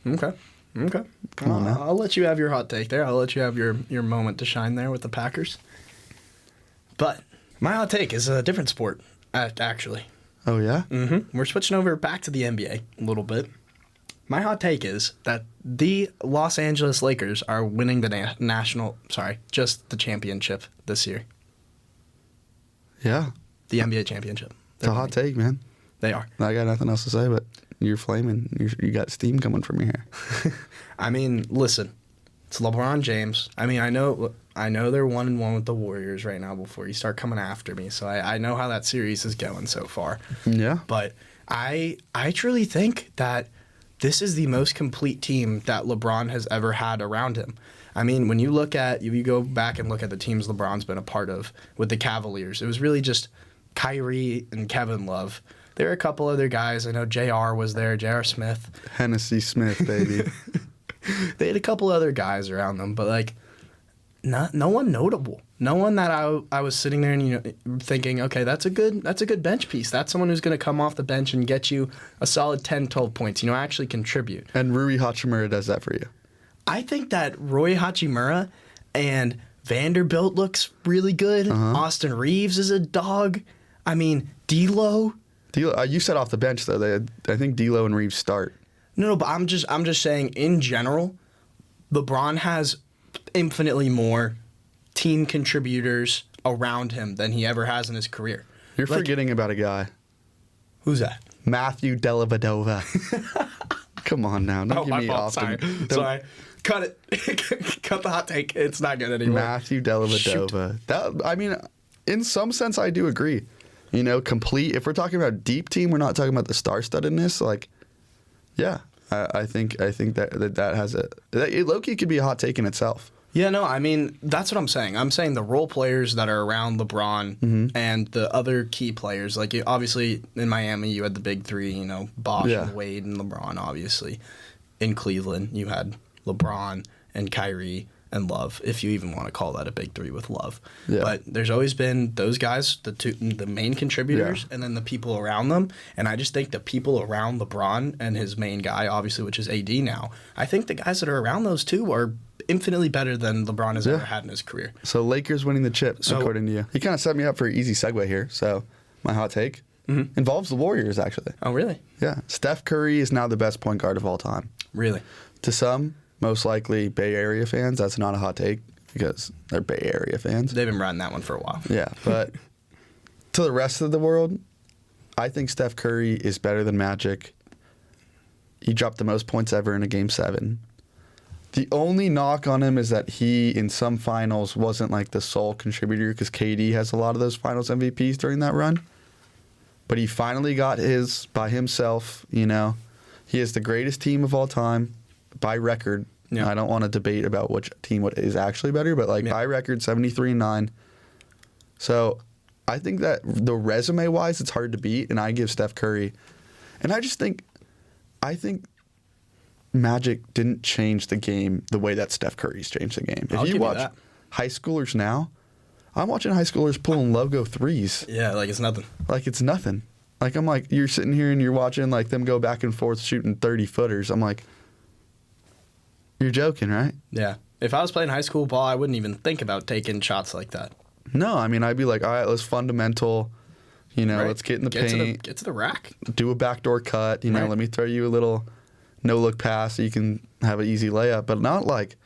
S1: Okay.
S2: Come on now.
S1: I'll let you have your hot take there. I'll let you have your moment to shine there with the Packers. But my hot take is a different sport, actually.
S2: Oh, yeah?
S1: Mm-hmm. We're switching over back to the NBA a little bit. My hot take is that the Los Angeles Lakers are winning the just the championship this year.
S2: Yeah.
S1: The NBA championship.
S2: It's a hot take, man.
S1: They are.
S2: I got nothing else to say, but you're flaming. You got steam coming from your hair.
S1: I mean, listen, it's LeBron James. I mean, I know they're 1-1 with the Warriors right now before you start coming after me. So I know how that series is going so far.
S2: Yeah.
S1: But I truly think that this is the most complete team that LeBron has ever had around him. I mean, when you go back and look at the teams LeBron's been a part of with the Cavaliers, it was really just Kyrie and Kevin Love. There are a couple other guys. I know JR was there, J.R. Smith.
S2: Hennessy Smith, baby.
S1: They had a couple other guys around them, but like no one notable. No one that I was sitting there and thinking, okay, that's a good bench piece. That's someone who's going to come off the bench and get you a solid 10, 12 points, actually contribute.
S2: And Rui Hachimura does that for you.
S1: I think that Rui Hachimura and Vanderbilt looks really good. Uh-huh. Austin Reeves is a dog. I mean, D'Lo.
S2: You said off the bench though. I think D'Lo and Reeves start.
S1: No, but I'm just saying in general, LeBron has infinitely more team contributors around him than he ever has in his career.
S2: You're forgetting about a guy.
S1: Who's that?
S2: Matthew Dellavedova. Come on now. Don't give me off.
S1: Sorry. Cut it. Cut the hot take. It's not good anymore.
S2: Matthew Dellavedova. In some sense, I do agree. Complete. If we're talking about deep team, we're not talking about the star-studdedness. Like, yeah, I think that has low-key could be a hot take in itself.
S1: Yeah, no, I mean, that's what I'm saying. I'm saying the role players that are around LeBron and the other key players. Like, obviously, in Miami, you had the big three, Bosh and Wade and LeBron, obviously. In Cleveland, you had LeBron and Kyrie and Love, if you even want to call that a big three with Love. Yeah. But there's always been those guys, the main contributors, and then the people around them. And I just think the people around LeBron and his main guy, obviously, which is AD now, I think the guys that are around those two are infinitely better than LeBron has ever had in his career.
S2: So Lakers winning the chip, according to you. You kind of set me up for an easy segue here. So my hot take involves the Warriors, actually.
S1: Oh, really?
S2: Yeah. Steph Curry is now the best point guard of all time.
S1: Really?
S2: To some, most likely Bay Area fans, that's not a hot take because they're Bay Area fans.
S1: They've been riding that one for a while.
S2: Yeah, but to the rest of the world, I think Steph Curry is better than Magic. He dropped the most points ever in a Game 7. The only knock on him is that he, in some finals, wasn't like the sole contributor because KD has a lot of those finals MVPs during that run. But he finally got his by himself, He is the greatest team of all time by record
S1: Yeah.
S2: I don't want to debate about which team is actually better, but like by record 73-9. So I think that the resume wise, it's hard to beat, and I give Steph Curry. And I think Magic didn't change the game the way that Steph Curry's changed the game. If you watch high schoolers now, I'm watching high schoolers pulling logo threes.
S1: Yeah, like it's nothing.
S2: Like it's nothing. Like I'm like, you're sitting here and you're watching like them go back and forth shooting 30-footers. I'm like, you're joking, right?
S1: Yeah. If I was playing high school ball, I wouldn't even think about taking shots like that.
S2: No, I mean, I'd be like, all right, let's fundamental. You know,
S1: Right.
S2: let's get in the paint.
S1: Get to the rack.
S2: Do a backdoor cut. You know,
S1: Right.
S2: let me throw you a little no-look pass so you can have an easy layup. But not like,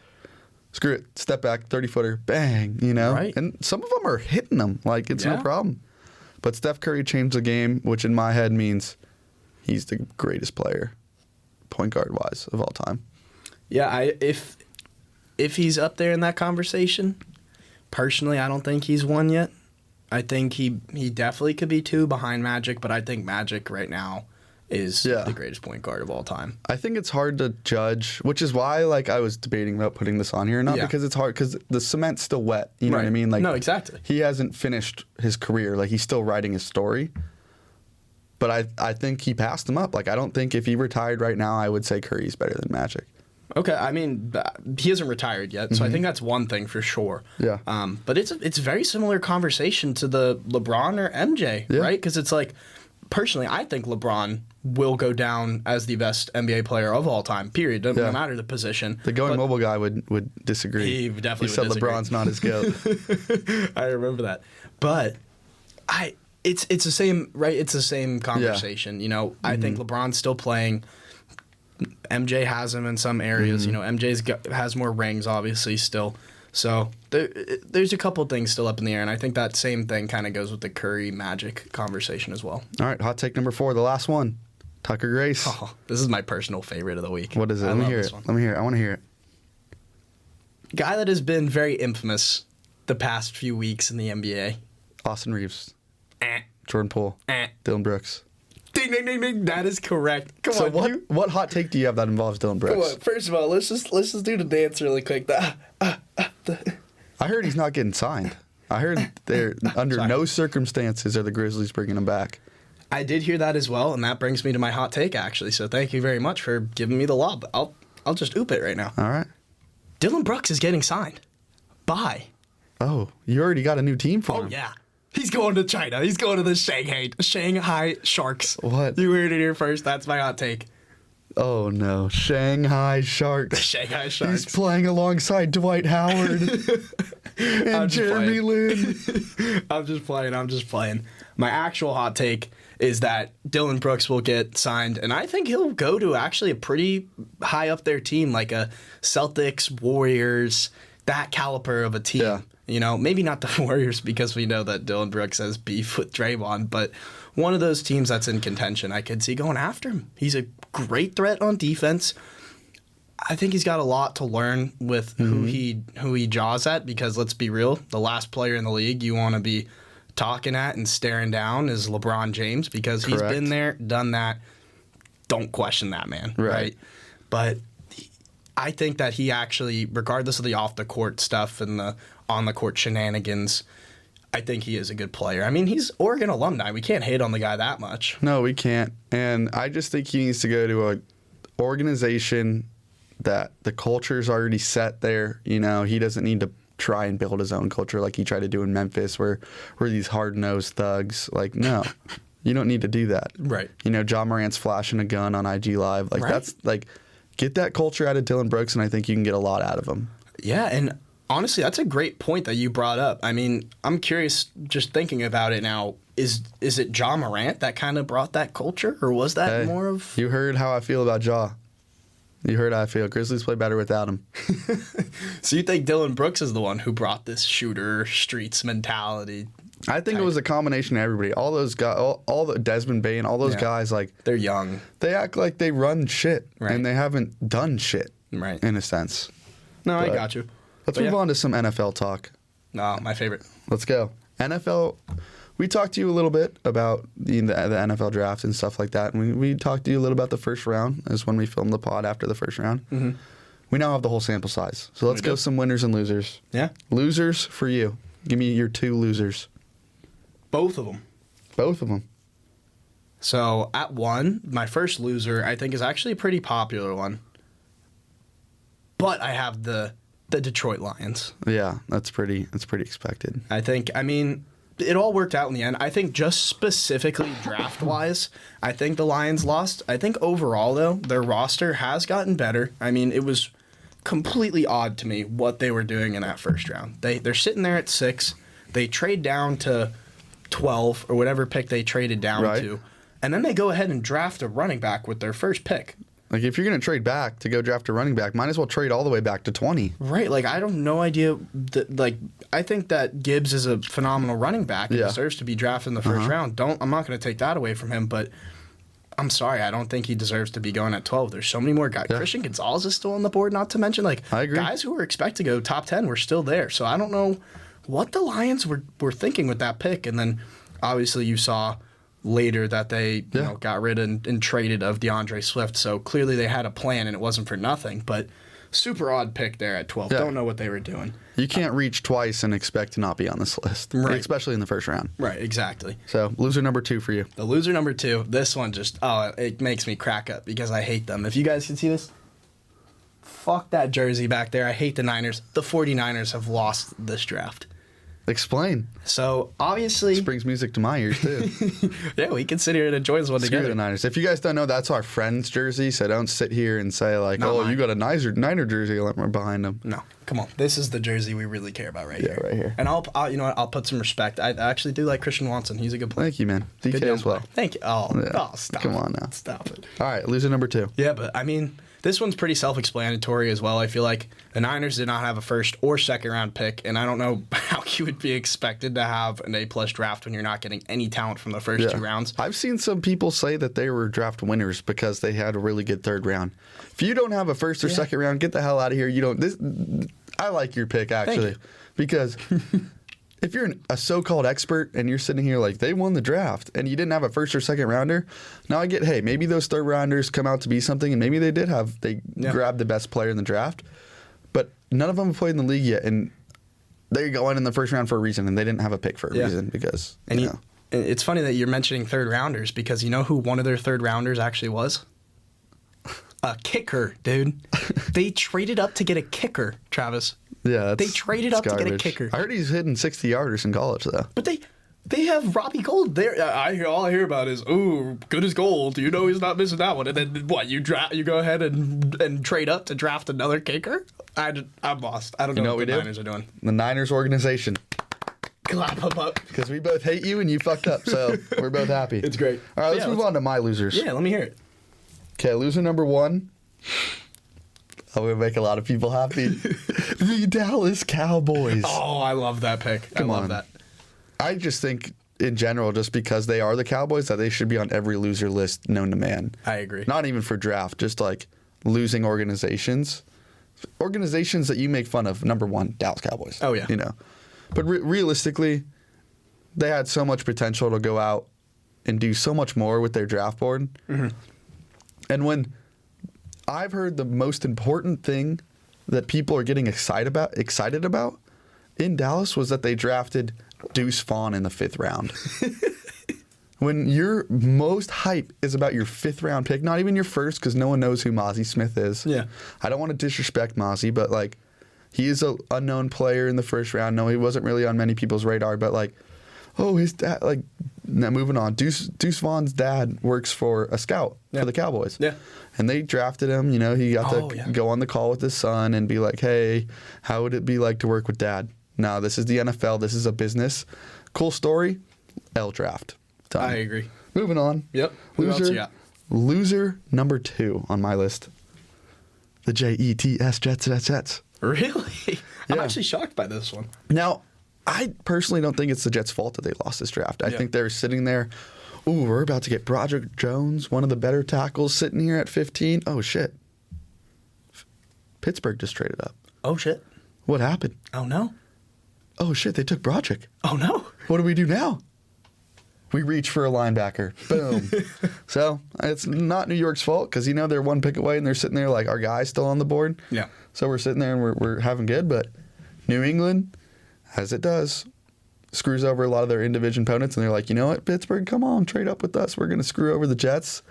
S2: screw it, step back, 30-footer, bang, you know?
S1: Right.
S2: And some of them are hitting them. Like, it's no
S1: Yeah.
S2: problem. But Steph Curry changed the game, which in my head means he's the greatest player, point guard-wise, of all time.
S1: Yeah, if he's up there in that conversation, personally, I don't think he's one yet. I think he definitely could be 2 behind Magic, but I think Magic right now is the greatest point guard of all time.
S2: I think it's hard to judge, which is why like I was debating about putting this on here, not because it's hard, because the cement's still wet. You know what I mean? Like,
S1: no, exactly.
S2: He hasn't finished his career. Like he's still writing his story. But I think he passed him up. Like I don't think if he retired right now, I would say Curry's better than Magic.
S1: Okay, I mean, he hasn't retired yet, so I think that's one thing for sure.
S2: Yeah.
S1: But it's a very similar conversation to the LeBron or MJ, right? Because it's like, personally, I think LeBron will go down as the best NBA player of all time, period. No matter the position.
S2: The going mobile guy would disagree.
S1: He definitely
S2: said
S1: would disagree.
S2: LeBron's not his GOAT.
S1: I remember that. But it's the same, right? It's the same conversation. You know, I think LeBron's still playing. MJ has him in some areas. You know, has more rings, obviously, still. So there's a couple things still up in the air, and I think that same thing kind of goes with the Curry Magic conversation as well.
S2: All right, hot take number 4, the last one. Tucker Grace.
S1: Oh, this is my personal favorite of the week.
S2: What is it? Let me hear it. Let me hear it. I want to hear it.
S1: Guy that has been very infamous the past few weeks in the NBA.
S2: Austin Reeves. Jordan Poole. Dylan Brooks.
S1: Ding, ding, ding, ding. That is correct. Come on.
S2: So what hot take do you have that involves Dylan Brooks?
S1: Come on. First of all, let's just do the dance really quick.
S2: I heard he's not getting signed. I heard they're under no circumstances are the Grizzlies bringing him back.
S1: I did hear that as well, and that brings me to my hot take, actually. So thank you very much for giving me the lob. I'll just oop it right now.
S2: All right.
S1: Dylan Brooks is getting signed. Bye.
S2: Oh, you already got a new team for him.
S1: Oh, yeah. He's going to China. He's going to the Shanghai Sharks.
S2: What?
S1: You heard it here first. That's my hot take.
S2: Oh, no. Shanghai Sharks.
S1: Shanghai Sharks.
S2: He's playing alongside Dwight Howard and Jeremy Lin.
S1: I'm just playing. My actual hot take is that Dylan Brooks will get signed, and I think he'll go to actually a pretty high up there team, like a Celtics, Warriors, that caliber of a team.
S2: Yeah.
S1: You know, maybe not the Warriors because we know that Dylan Brooks has beef with Draymond, but one of those teams that's in contention, I could see going after him. He's a great threat on defense. I think he's got a lot to learn with who he jaws at, because let's be real, the last player in the league you want to be talking at and staring down is LeBron James, because he's been there, done that. Don't question that, man. Right? But I think that he actually, regardless of the off-the-court stuff and the on-the-court shenanigans, I think he is a good player. I mean, he's Oregon alumni. We can't hate on the guy that much.
S2: No, we can't. And I just think he needs to go to an organization that the culture's already set there. You know, he doesn't need to try and build his own culture like he tried to do in Memphis, where we're these hard-nosed thugs. Like, no, you don't need to do that.
S1: Right.
S2: You know, John Morant's flashing a gun on IG Live. Like, that's, like, get that culture out of Dylan Brooks, and I think you can get a lot out of him.
S1: Yeah, and honestly, that's a great point that you brought up. I mean, I'm curious, just thinking about it now, is it John Morant that kind of brought that culture, or was that more of...
S2: You heard how I feel about Ja. You heard how I feel. Grizzlies play better without him.
S1: So you think Dylan Brooks is the one who brought this shooter streets mentality?
S2: I think it was a combination of everybody. All those guys, all the Desmond Bay and all those guys, like,
S1: they're young.
S2: They act like they run shit,
S1: Right.
S2: and they haven't done shit,
S1: Right.
S2: in a sense.
S1: No,
S2: But
S1: I got you.
S2: Let's move on to some NFL talk.
S1: No, my favorite.
S2: Let's go. NFL. We talked to you a little bit about the NFL draft and stuff like that. And we talked to you a little about the first round, is when we filmed the pod after the first round. We now have the whole sample size. So let's go some winners and losers.
S1: Yeah.
S2: Losers for you. Give me your 2 losers.
S1: Both of them.
S2: Both of them.
S1: So at 1, my first loser I think is actually a pretty popular one. But I have the Detroit Lions.
S2: Yeah, that's pretty expected.
S1: I mean, it all worked out in the end. I think just specifically draft-wise, I think the Lions lost. I think overall, though, their roster has gotten better. I mean, it was completely odd to me what they were doing in that first round. They're sitting there at 6. They trade down to 12 or whatever pick they traded down to. And then they go ahead and draft a running back with their first pick.
S2: Like, if you're going to trade back to go draft a running back, might as well trade all the way back to 20.
S1: Right. Like, I have no idea. I think that Gibbs is a phenomenal running back. He deserves to be drafted in the first round. I'm not going to take that away from him, but I'm sorry. I don't think he deserves to be going at 12. There's so many more guys. Yeah. Christian Gonzalez is still on the board, not to mention, like,
S2: I agree.
S1: Guys who were expected to go top 10 were still there. So I don't know what the Lions were thinking with that pick. And then, obviously, you saw later that they got rid and traded of DeAndre Swift. So clearly they had a plan and it wasn't for nothing. But super odd pick there at 12. Don't know what they were doing.
S2: You can't reach twice and expect to not be on this list, especially in the first round.
S1: Right, exactly.
S2: So loser number 2 for you.
S1: The loser number 2, this one just, it makes me crack up because I hate them. If you guys can see this, fuck that jersey back there. I hate the Niners. The 49ers have lost this draft.
S2: Explain.
S1: So, obviously...
S2: This brings music to my ears, too.
S1: Yeah, we can sit here and enjoy this one
S2: Screw
S1: together.
S2: the Niners. If you guys don't know, that's our friend's jersey, so don't sit here and say, like, you got a Niner jersey behind them.
S1: No, come on. This is the jersey we really care about here.
S2: Yeah, right here.
S1: And you know what? I'll put some respect. I actually do like Christian Watson. He's a good player.
S2: Thank you, man. DK as well.
S1: Thank you. Stop.
S2: Come on now.
S1: Stop it.
S2: All right, loser number 2.
S1: Yeah, but, I mean... This one's pretty self-explanatory as well. I feel like the Niners did not have a first or second round pick, and I don't know how you would be expected to have an A-plus draft when you're not getting any talent from the first 2 rounds.
S2: I've seen some people say that they were draft winners because they had a really good third round. If you don't have a first or second round, get the hell out of here. I like your pick, actually, because... If you're a so-called expert and you're sitting here like they won the draft and you didn't have a first or second rounder, now I get, hey, maybe those third rounders come out to be something and maybe they grabbed the best player in the draft, but none of them have played in the league yet and they're going in the first round for a reason and they didn't have a pick for a reason because,
S1: it's funny that you're mentioning third rounders because you know who one of their third rounders actually was? A kicker, dude. They traded up to get a kicker, Travis.
S2: Yeah,
S1: they traded up to get a kicker.
S2: I heard he's hitting 60-yarders in college, though.
S1: But they have Robbie Gould there. All I hear about is, ooh, good as gold. You know he's not missing that one. And then what? You go ahead and trade up to draft another kicker? I'm lost. I don't know what the Niners are doing.
S2: The Niners organization.
S1: Clap them up.
S2: Because we both hate you and you fucked up, so we're both happy.
S1: It's great.
S2: All right, let's move on to my losers.
S1: Yeah, let me hear it.
S2: Okay, loser number 1. I'm going to make a lot of people happy. The Dallas Cowboys.
S1: Oh, I love that pick. I love that.
S2: I just think, in general, just because they are the Cowboys, that they should be on every loser list known to man.
S1: I agree.
S2: Not even for draft, just like losing organizations. Organizations that you make fun of, number 1, Dallas Cowboys.
S1: Oh, yeah.
S2: You know. But realistically, they had so much potential to go out and do so much more with their draft board. Mm-hmm. And when... I've heard the most important thing that people are getting excited about in Dallas was that they drafted Deuce Vaughn in the 5th round. When your most hype is about your 5th round pick, not even your first, because no one knows who Mozzie Smith is.
S1: Yeah.
S2: I don't want to disrespect Mozzie, but like he is an unknown player in the 1st round. No, he wasn't really on many people's radar, but like, his dad, like, now moving on. Deuce Vaughn's dad works for a scout for the Cowboys. Yeah. And they drafted him. You know, he got to go on the call with his son and be like, hey, how would it be like to work with dad? Now, this is the NFL. This is a business. Cool story. Draft. Done.
S1: I agree.
S2: Moving on.
S1: Yep. Who else you got?
S2: Loser number 2 on my list. The Jets, Jets.
S1: Really? I'm actually shocked by this one.
S2: Now, I personally don't think it's the Jets' fault that they lost this draft. I think they're sitting there, we're about to get Broderick Jones, one of the better tackles, sitting here at 15. Oh, shit. Pittsburgh just traded up.
S1: Oh, shit.
S2: What happened?
S1: Oh, no.
S2: Oh, shit, they took Broderick.
S1: Oh, no.
S2: What do we do now? We reach for a linebacker. Boom. So it's not New York's fault because, they're one pick away and they're sitting there like, our guy's still on the board.
S1: Yeah.
S2: So we're sitting there and we're having good. But New England, as it does, screws over a lot of their in-division opponents. And they're like, you know what, Pittsburgh, come on, trade up with us. We're going to screw over the Jets.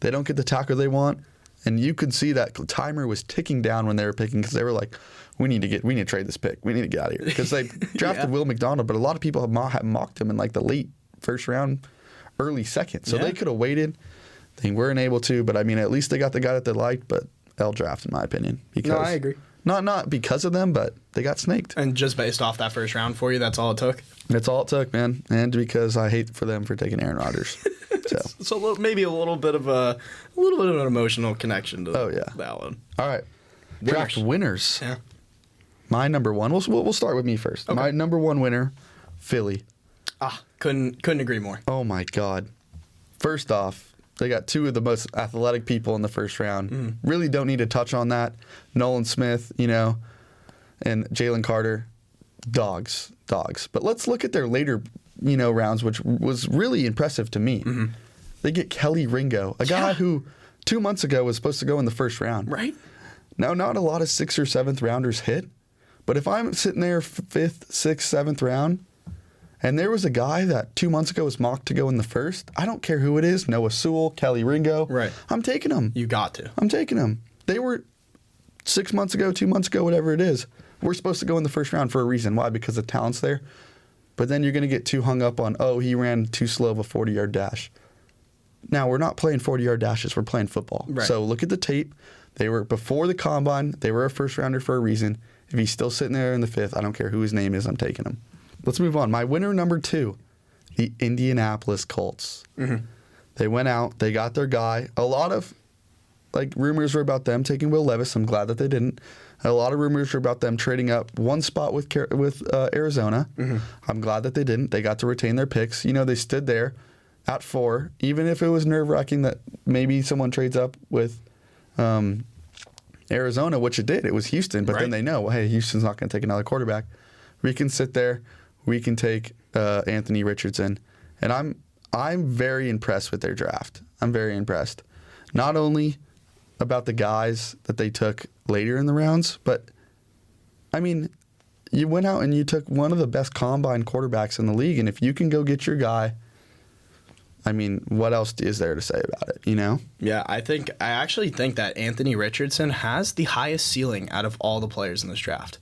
S2: They don't get the tackle they want. And you could see that timer was ticking down when they were picking because they were like, we need to trade this pick. We need to get out of here. Because they drafted Will McDonald, but a lot of people have mocked him in like the late first round, early second. So they could have waited. They weren't able to, but I mean, at least they got the guy that they liked, but L draft, in my opinion. Because,
S1: no, I agree.
S2: Not because of them, but they got snaked.
S1: And just based off that first round for you, that's all it took?
S2: That's all it took, man. And because I hate for them for taking Aaron Rodgers.
S1: So maybe a little bit of an emotional connection to that one.
S2: All right. Draft winners.
S1: Yeah.
S2: My number one. We'll start with me first. Okay. My number one winner, Philly.
S1: Couldn't agree more.
S2: Oh my God. First off, they got two of the most athletic people in the first round. Really don't need to touch on that. Nolan Smith, and Jalen Carter, dogs. But let's look at their later, rounds, which was really impressive to me. They get Kelly Ringo, a guy who 2 months ago was supposed to go in the first round.
S1: Right.
S2: Now, not a lot of 6th or 7th rounders hit, but if I'm sitting there 5th, 6th, 7th round, and there was a guy that 2 months ago was mocked to go in the first, I don't care who it is, Noah Sewell, Kelly Ringo.
S1: Right.
S2: I'm taking them.
S1: You got to.
S2: I'm taking them. They were 6 months ago, 2 months ago, whatever it is. We're supposed to go in the first round for a reason. Why? Because the talent's there. But then you're going to get too hung up on, he ran too slow of a 40-yard dash. Now, we're not playing 40-yard dashes. We're playing football.
S1: Right.
S2: So look at the tape. They were before the combine. They were a first-rounder for a reason. If he's still sitting there in the 5th, I don't care who his name is, I'm taking him. Let's move on. My winner number 2, the Indianapolis Colts. They went out. They got their guy. A lot of rumors were about them taking Will Levis. I'm glad that they didn't. A lot of rumors were about them trading up one spot with Arizona. I'm glad that they didn't. They got to retain their picks. They stood there at 4, even if it was nerve-wracking that maybe someone trades up with Arizona, which it did. It was Houston, but then they know, hey, Houston's not going to take another quarterback. We can sit there. We can take Anthony Richardson. And I'm very impressed with their draft. I'm very impressed. Not only about the guys that they took later in the rounds, but, I mean, you went out and you took one of the best combine quarterbacks in the league, and if you can go get your guy, I mean, what else is there to say about it,
S1: Yeah, I actually think that Anthony Richardson has the highest ceiling out of all the players in this draft.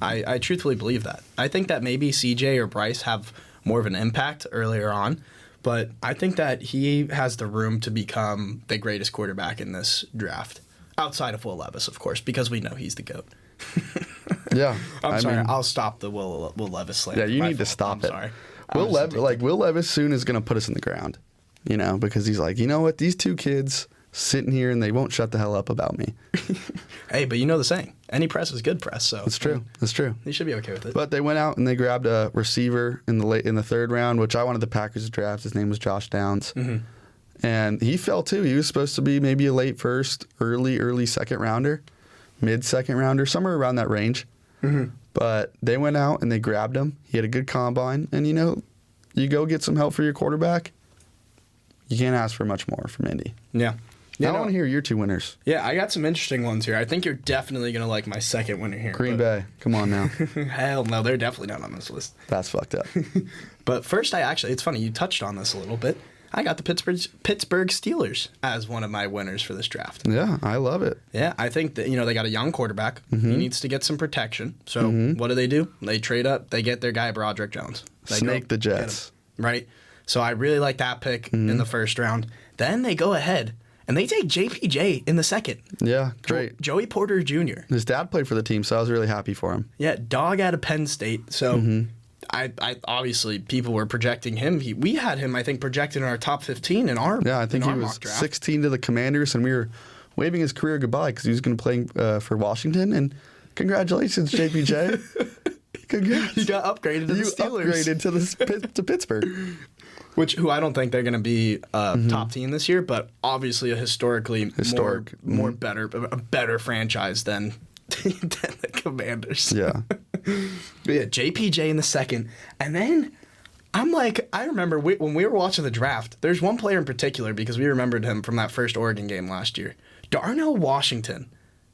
S1: I truthfully believe that. I think that maybe CJ or Bryce have more of an impact earlier on, but I think that he has the room to become the greatest quarterback in this draft. Outside of Will Levis, of course, because we know he's the GOAT.
S2: Yeah.
S1: I'm sorry. I'll stop the Will Levis slander.
S2: Yeah, you need to stop it.
S1: Sorry.
S2: Will Levis soon is going to put us in the ground, because he's like, you know what? These two kids sitting here and they won't shut the hell up about me.
S1: Hey, but you know the saying. Any press is good press. So
S2: It's true. It's true.
S1: He should be okay with it.
S2: But they went out and they grabbed a receiver in the 3rd round, which I wanted the Packers to draft. His name was Josh Downs. And he fell too. He was supposed to be maybe a late first, early 2nd rounder, mid-2nd rounder, somewhere around that range. But they went out and they grabbed him. He had a good combine. And, you go get some help for your quarterback, you can't ask for much more from Indy.
S1: Yeah.
S2: I want to hear your 2 winners.
S1: Yeah, I got some interesting ones here. I think you're definitely going to like my second winner here.
S2: Green Bay. Come on now.
S1: Hell no, they're definitely not on this list.
S2: That's fucked up.
S1: But first, it's funny, you touched on this a little bit. I got the Pittsburgh Steelers as one of my winners for this draft.
S2: Yeah, I love it.
S1: Yeah, I think that, they got a young quarterback. He needs to get some protection. So what do? They trade up. They get their guy, Broderick Jones.
S2: Snake the Jets.
S1: Right? So I really like that pick in the first round. Then they go ahead, and they take JPJ in the 2nd.
S2: Yeah, great.
S1: Joey Porter Jr.
S2: His dad played for the team, so I was really happy for him.
S1: Yeah, dog out of Penn State. So I obviously people were projecting him. We had him, I think, projected in our top 15 in our
S2: I think he was 16 to the Commanders, and we were waving his career goodbye because he was going to play for Washington. And congratulations, JPJ. Congrats.
S1: You got upgraded to the Steelers.
S2: You upgraded to Pittsburgh.
S1: Who I don't think they're going to be top team this year, but obviously a better franchise than the Commanders.
S2: Yeah.
S1: But yeah, JPJ in the 2nd, and then I'm like, I remember when we were watching the draft, there's one player in particular because we remembered him from that first Oregon game last year. Darnell Washington,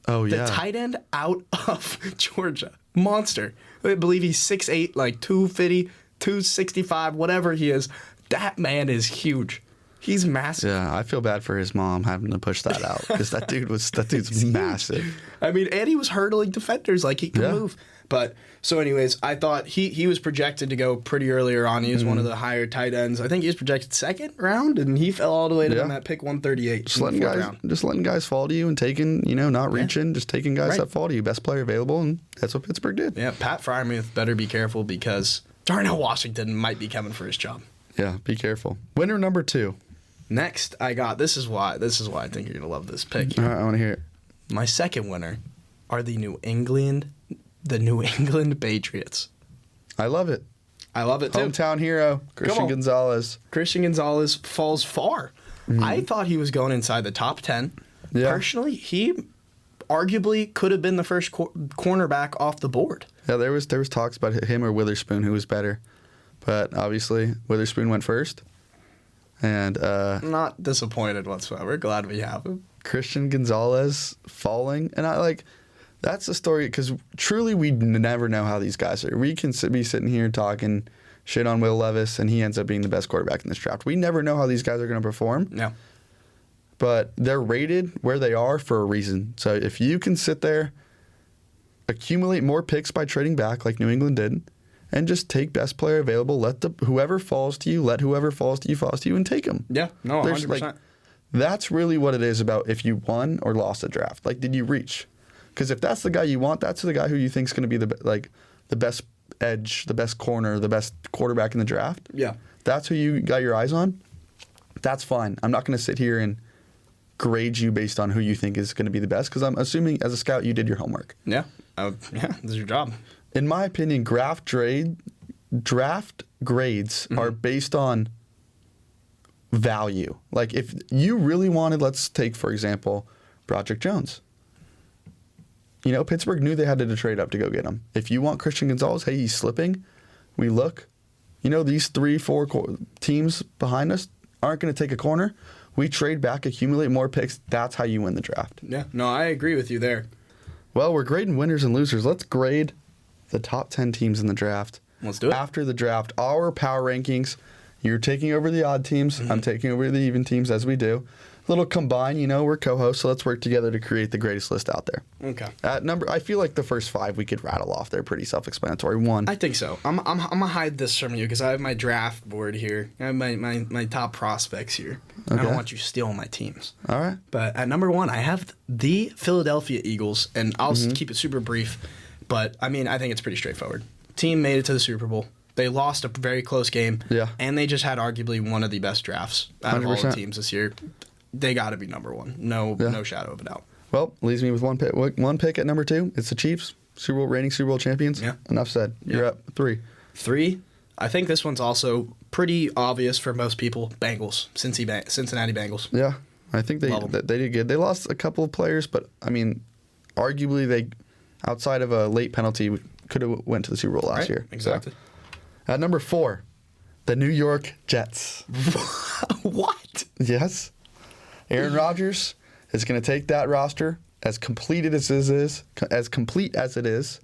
S2: Oh,
S1: the
S2: yeah.
S1: tight end out of Georgia. Monster. I believe he's 6'8", like 250, 265, whatever he is. That man is huge. He's massive.
S2: Yeah, I feel bad for his mom having to push that out because that dude's massive.
S1: I mean, and he was hurdling defenders like he could
S2: Yeah.
S1: move. But so, anyways, I thought he was projected to go pretty earlier on. He was one of the higher tight ends. I think he was projected second round, and he fell all the way to them at pick 138.
S2: Just letting guys fall to you and taking, not reaching, just taking guys that fall to you. Best player available, and that's what Pittsburgh did.
S1: Yeah, Pat Freiermuth better be careful because Darnell Washington might be coming for his job.
S2: Yeah, be careful. Winner number 2.
S1: Next, I got this is why I think you're gonna love this pick.
S2: All right, I want to hear it.
S1: My second winner are the New England Patriots.
S2: I love it.
S1: I love it too.
S2: Hometown hero, Christian
S1: on.
S2: Gonzalez.
S1: Christian Gonzalez falls far. I thought he was going inside the top 10.
S2: Yeah.
S1: Personally, he arguably could have been the first cornerback off the board.
S2: Yeah, there was talks about him or Witherspoon who was better, but obviously Witherspoon went first, and
S1: I'm not disappointed whatsoever. Glad we have him.
S2: Christian Gonzalez falling, and that's the story because truly we never know how these guys are. We can be sitting here talking shit on Will Levis, and he ends up being the best quarterback in this draft. We never know how these guys are going to perform.
S1: Yeah.
S2: But they're rated where they are for a reason. So if you can sit there, accumulate more picks by trading back like New England did, and just take best player available, let whoever falls to you, and take them.
S1: Yeah, no, 100%.
S2: That's really what it is about if you won or lost a draft. Like, did you reach? Because if that's the guy you want, that's the guy who you think is going to be the best edge, the best corner, the best quarterback in the draft.
S1: Yeah.
S2: That's who you got your eyes on. That's fine. I'm not going to sit here and grade you based on who you think is going to be the best because I'm assuming as a scout you did your homework.
S1: Yeah. This is your job.
S2: In my opinion, draft grades are based on value. Like if you really wanted, let's take for example, Broderick Jones. Pittsburgh knew they had to trade up to go get him. If you want Christian Gonzalez, hey, he's slipping. We look. These 3-4 teams behind us aren't going to take a corner. We trade back, accumulate more picks. That's how you win the draft.
S1: Yeah. No, I agree with you there.
S2: Well, we're grading winners and losers. Let's grade the top 10 teams in the draft.
S1: Let's do it.
S2: After the draft, our power rankings. You're taking over the odd teams. I'm taking over the even teams as we do. Little combine, we're co-hosts, so let's work together to create the greatest list out there.
S1: Okay.
S2: I feel like the first 5 we could rattle off. They're pretty self-explanatory. 1.
S1: I think so. I'm gonna hide this from you because I have my draft board here. I have my top prospects here.
S2: Okay.
S1: I don't want you stealing my teams.
S2: All right.
S1: But at number 1, I have the Philadelphia Eagles, and I'll keep it super brief. But I think it's pretty straightforward. Team made it to the Super Bowl. They lost a very close game.
S2: Yeah.
S1: And they just had arguably one of the best drafts out of all the
S2: 100%.
S1: teams this year. They got to be number 1. No shadow of a doubt.
S2: Well, leaves me with one pick at number 2. It's the Chiefs, reigning Super Bowl champions.
S1: Yeah.
S2: Enough said. You're up 3.
S1: 3, I think this one's also pretty obvious for most people. Bengals, Cincinnati Bengals.
S2: Yeah, I think they
S1: Love 'em.
S2: they did good. They lost a couple of players, but arguably they, outside of a late penalty, could have went to the Super Bowl last
S1: Right,
S2: year.
S1: exactly.
S2: So, at number 4, the New York Jets.
S1: What?
S2: Yes. Aaron Rodgers is going to take that roster as complete as it is,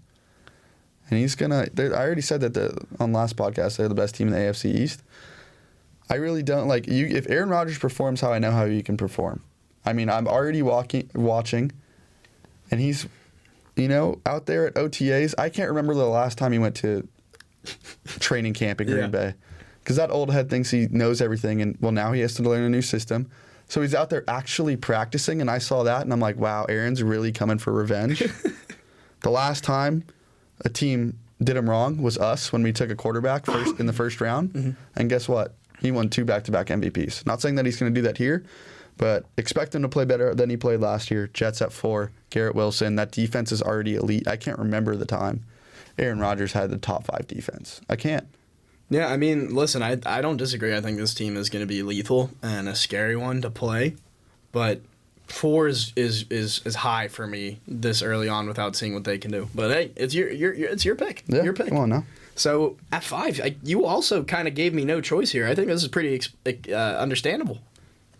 S2: and he's going to. I already said that on last podcast they're the best team in the AFC East. I really don't like you. If Aaron Rodgers performs how I know how you can perform, I'm already watching, and he's, out there at OTAs. I can't remember the last time he went to training camp in Green Bay, because that old head thinks he knows everything, and now he has to learn a new system. So he's out there actually practicing, and I saw that, and I'm like, wow, Aaron's really coming for revenge. The last time a team did him wrong was us when we took a quarterback in the first round, and guess what? He won 2 back-to-back MVPs. Not saying that he's going to do that here, but expect him to play better than he played last year. Jets at 4, Garrett Wilson. That defense is already elite. I can't remember the time Aaron Rodgers had the top 5 defense. I can't.
S1: Yeah, listen, I don't disagree. I think this team is going to be lethal and a scary one to play, but 4 is high for me this early on without seeing what they can do. But hey, it's your pick.
S2: Yeah,
S1: Your pick.
S2: come on now.
S1: So at 5, you also kind of gave me no choice here. I think this is pretty understandable.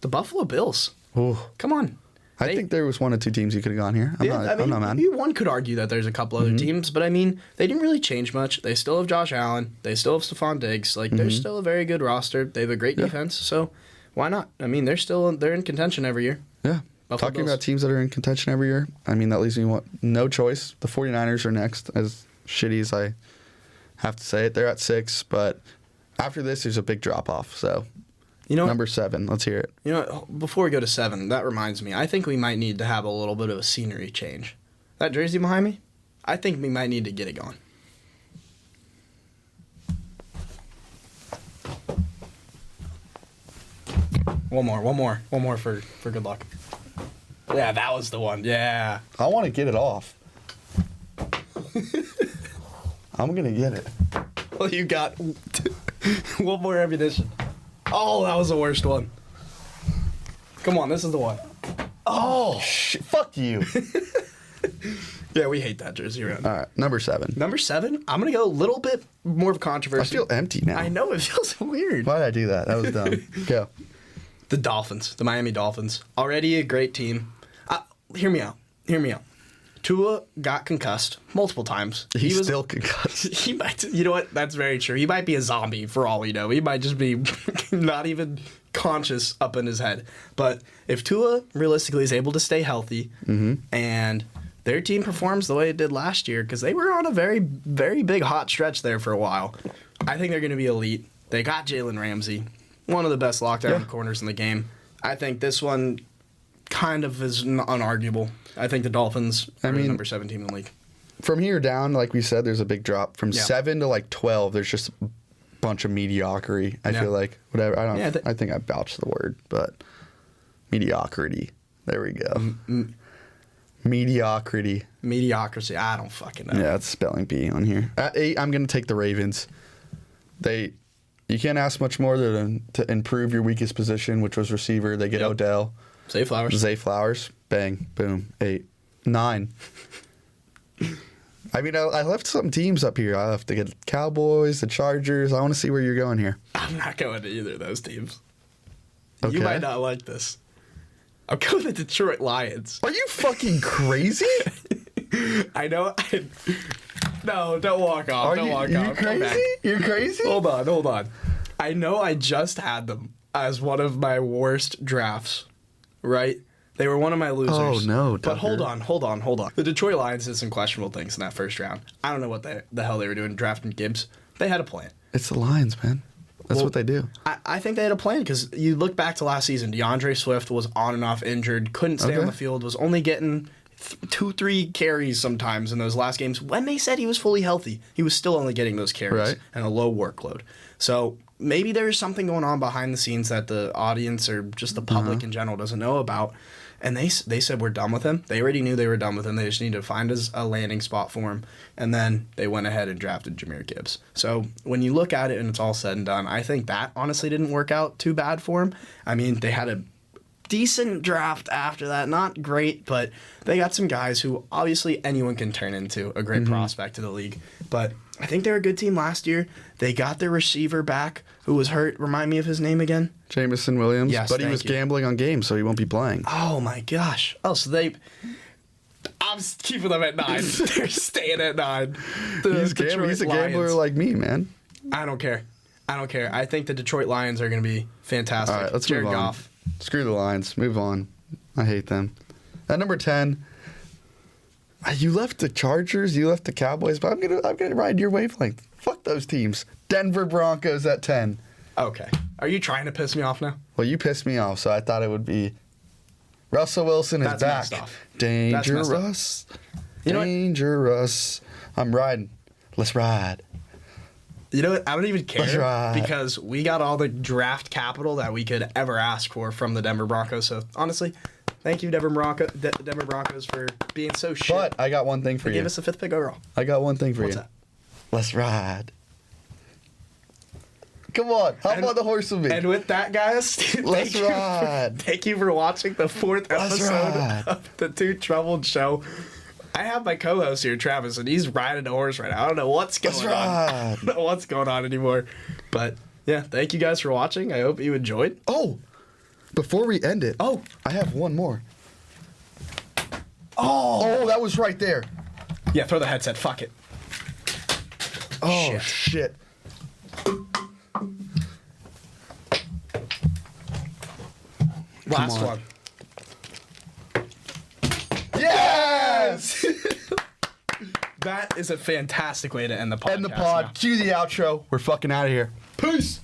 S1: The Buffalo Bills.
S2: Ooh.
S1: Come on.
S2: I think there was 1 or 2 teams you could have gone here. I'm not mad.
S1: Maybe one could argue that there's a couple other teams, but I mean, they didn't really change much. They still have Josh Allen. They still have Stephon Diggs. Like, they're still a very good roster. They have a great defense, so why not? I mean, they're in contention every year.
S2: Yeah.
S1: Buffalo
S2: Talking
S1: Bills.
S2: about teams that are in contention every year, I mean, that leaves me no choice. The 49ers are next, as shitty as I have to say it. They're at 6, but after this, there's a big drop-off, so...
S1: You know,
S2: number 7. Let's hear it.
S1: You know, before we go to 7, that reminds me. I think we might need to have a little bit of a scenery change. That jersey behind me, I think we might need to get it going. One more for good luck. Yeah, that was the one. Yeah.
S2: I want to get it off. I'm going to get it.
S1: Well, you got one more ammunition. Oh, that was the worst one. Come on, this is the one.
S2: Oh, shit. Fuck you.
S1: Yeah, we hate that jersey around.
S2: All right, number 7.
S1: Number 7, I'm going to go a little bit more of a controversy.
S2: I feel empty now.
S1: I know, it feels weird.
S2: Why did I do that? That was dumb. Go.
S1: The Dolphins, the Miami Dolphins. Already a great team. Hear me out. Tua got concussed multiple times.
S2: He's still concussed.
S1: He might. You know what? That's very true. He might be a zombie for all we know. He might just be not even conscious up in his head. But if Tua realistically is able to stay healthy and their team performs the way it did last year, because they were on a very, very big hot stretch there for a while, I think they're going to be elite. They got Jalen Ramsey, one of the best lockdown corners in the game. I think this one kind of is unarguable. I think the Dolphins are the number 7 team in the league.
S2: From here down, like we said, there's a big drop. From 7 to like 12, there's just a bunch of mediocrity. I feel like whatever. I think I bounched the word, but mediocrity. There we go. Mediocrity.
S1: Mediocrity. I don't fucking know.
S2: Yeah, it's spelling bee on here. At 8, I'm going to take the Ravens. You can't ask much more than to improve your weakest position, which was receiver. They get Odell.
S1: Zay
S2: Flowers. Bang. Boom. 8. 9. I mean, I left some teams up here. I left the Cowboys, the Chargers. I want to see where you're going here.
S1: I'm not going to either of those teams.
S2: Okay.
S1: You might not like this. I'm going to the Detroit Lions.
S2: Are you fucking crazy?
S1: I know. No, don't walk off. Don't walk off.
S2: Are you crazy? You're crazy?
S1: Hold on. I know I just had them as one of my worst drafts, right? They were one of my losers.
S2: Oh, no,
S1: But
S2: Tucker.
S1: hold on. The Detroit Lions did some questionable things in that first round. I don't know what the hell they were doing drafting Gibbs. They had a plan.
S2: It's the Lions, man. That's what they do.
S1: I think they had a plan because you look back to last season, DeAndre Swift was on and off injured, couldn't stay on the field, was only getting 2-3 carries sometimes in those last games. When they said he was fully healthy, he was still only getting those carries and a low workload. So maybe there's something going on behind the scenes that the audience or just the public in general doesn't know about. And they said, we're done with him. They already knew they were done with him. They just needed to find a landing spot for him. And then they went ahead and drafted Jahmyr Gibbs. So when you look at it and it's all said and done, I think that honestly didn't work out too bad for him. I mean, they had a decent draft after that. Not great, but they got some guys who obviously anyone can turn into a great prospect to the league. But I think they're a good team last year. They got their receiver back who was hurt. Remind me of his name again.
S2: Jameson Williams.
S1: Yes,
S2: but he was gambling on games, so he won't be playing.
S1: Oh, my gosh. Oh, so I'm keeping them at 9. They're staying at 9.
S2: He's a gambler like me, man.
S1: I don't care. I think the Detroit Lions are going to be fantastic.
S2: All right, let's
S1: Jared
S2: move on.
S1: Goff.
S2: Screw the Lions. Move on. I hate them. At number 10, you left the Chargers, you left the Cowboys, but I'm gonna ride your wavelength. Fuck those teams. Denver Broncos at 10.
S1: Okay. Are you trying to piss me off now?
S2: Well, you pissed me off, so I thought it would be Russell Wilson is
S1: That's
S2: back.
S1: messed off.
S2: Dangerous.
S1: You know what?
S2: Dangerous. I'm riding. Let's ride.
S1: You know what? I don't even care
S2: That's right.
S1: because we got all the draft capital that we could ever ask for from the Denver Broncos. So honestly, thank you, Denver Broncos, for being so shit.
S2: But I got one thing for
S1: They
S2: you.
S1: gave us a 5th pick overall.
S2: I got one thing for
S1: What's
S2: you.
S1: that?
S2: Let's ride. Come on, hop on the horse with me.
S1: And with that, guys,
S2: Let's ride.
S1: Thank you for watching the 4th
S2: Let's
S1: episode
S2: ride.
S1: of the Two Troubled Show. I have my co-host here, Travis, and he's riding a horse right now. I don't know what's going on. I don't know what's going on anymore. But yeah, thank you guys for watching. I hope you enjoyed.
S2: Oh, before we end it, I have one more. Oh, that was right there.
S1: Yeah, throw the headset. Fuck it.
S2: Oh, shit.
S1: Last one.
S2: Yes!
S1: That is a fantastic way to end the podcast.
S2: End the pod.
S1: now.
S2: Cue the outro. We're fucking out of here. Peace.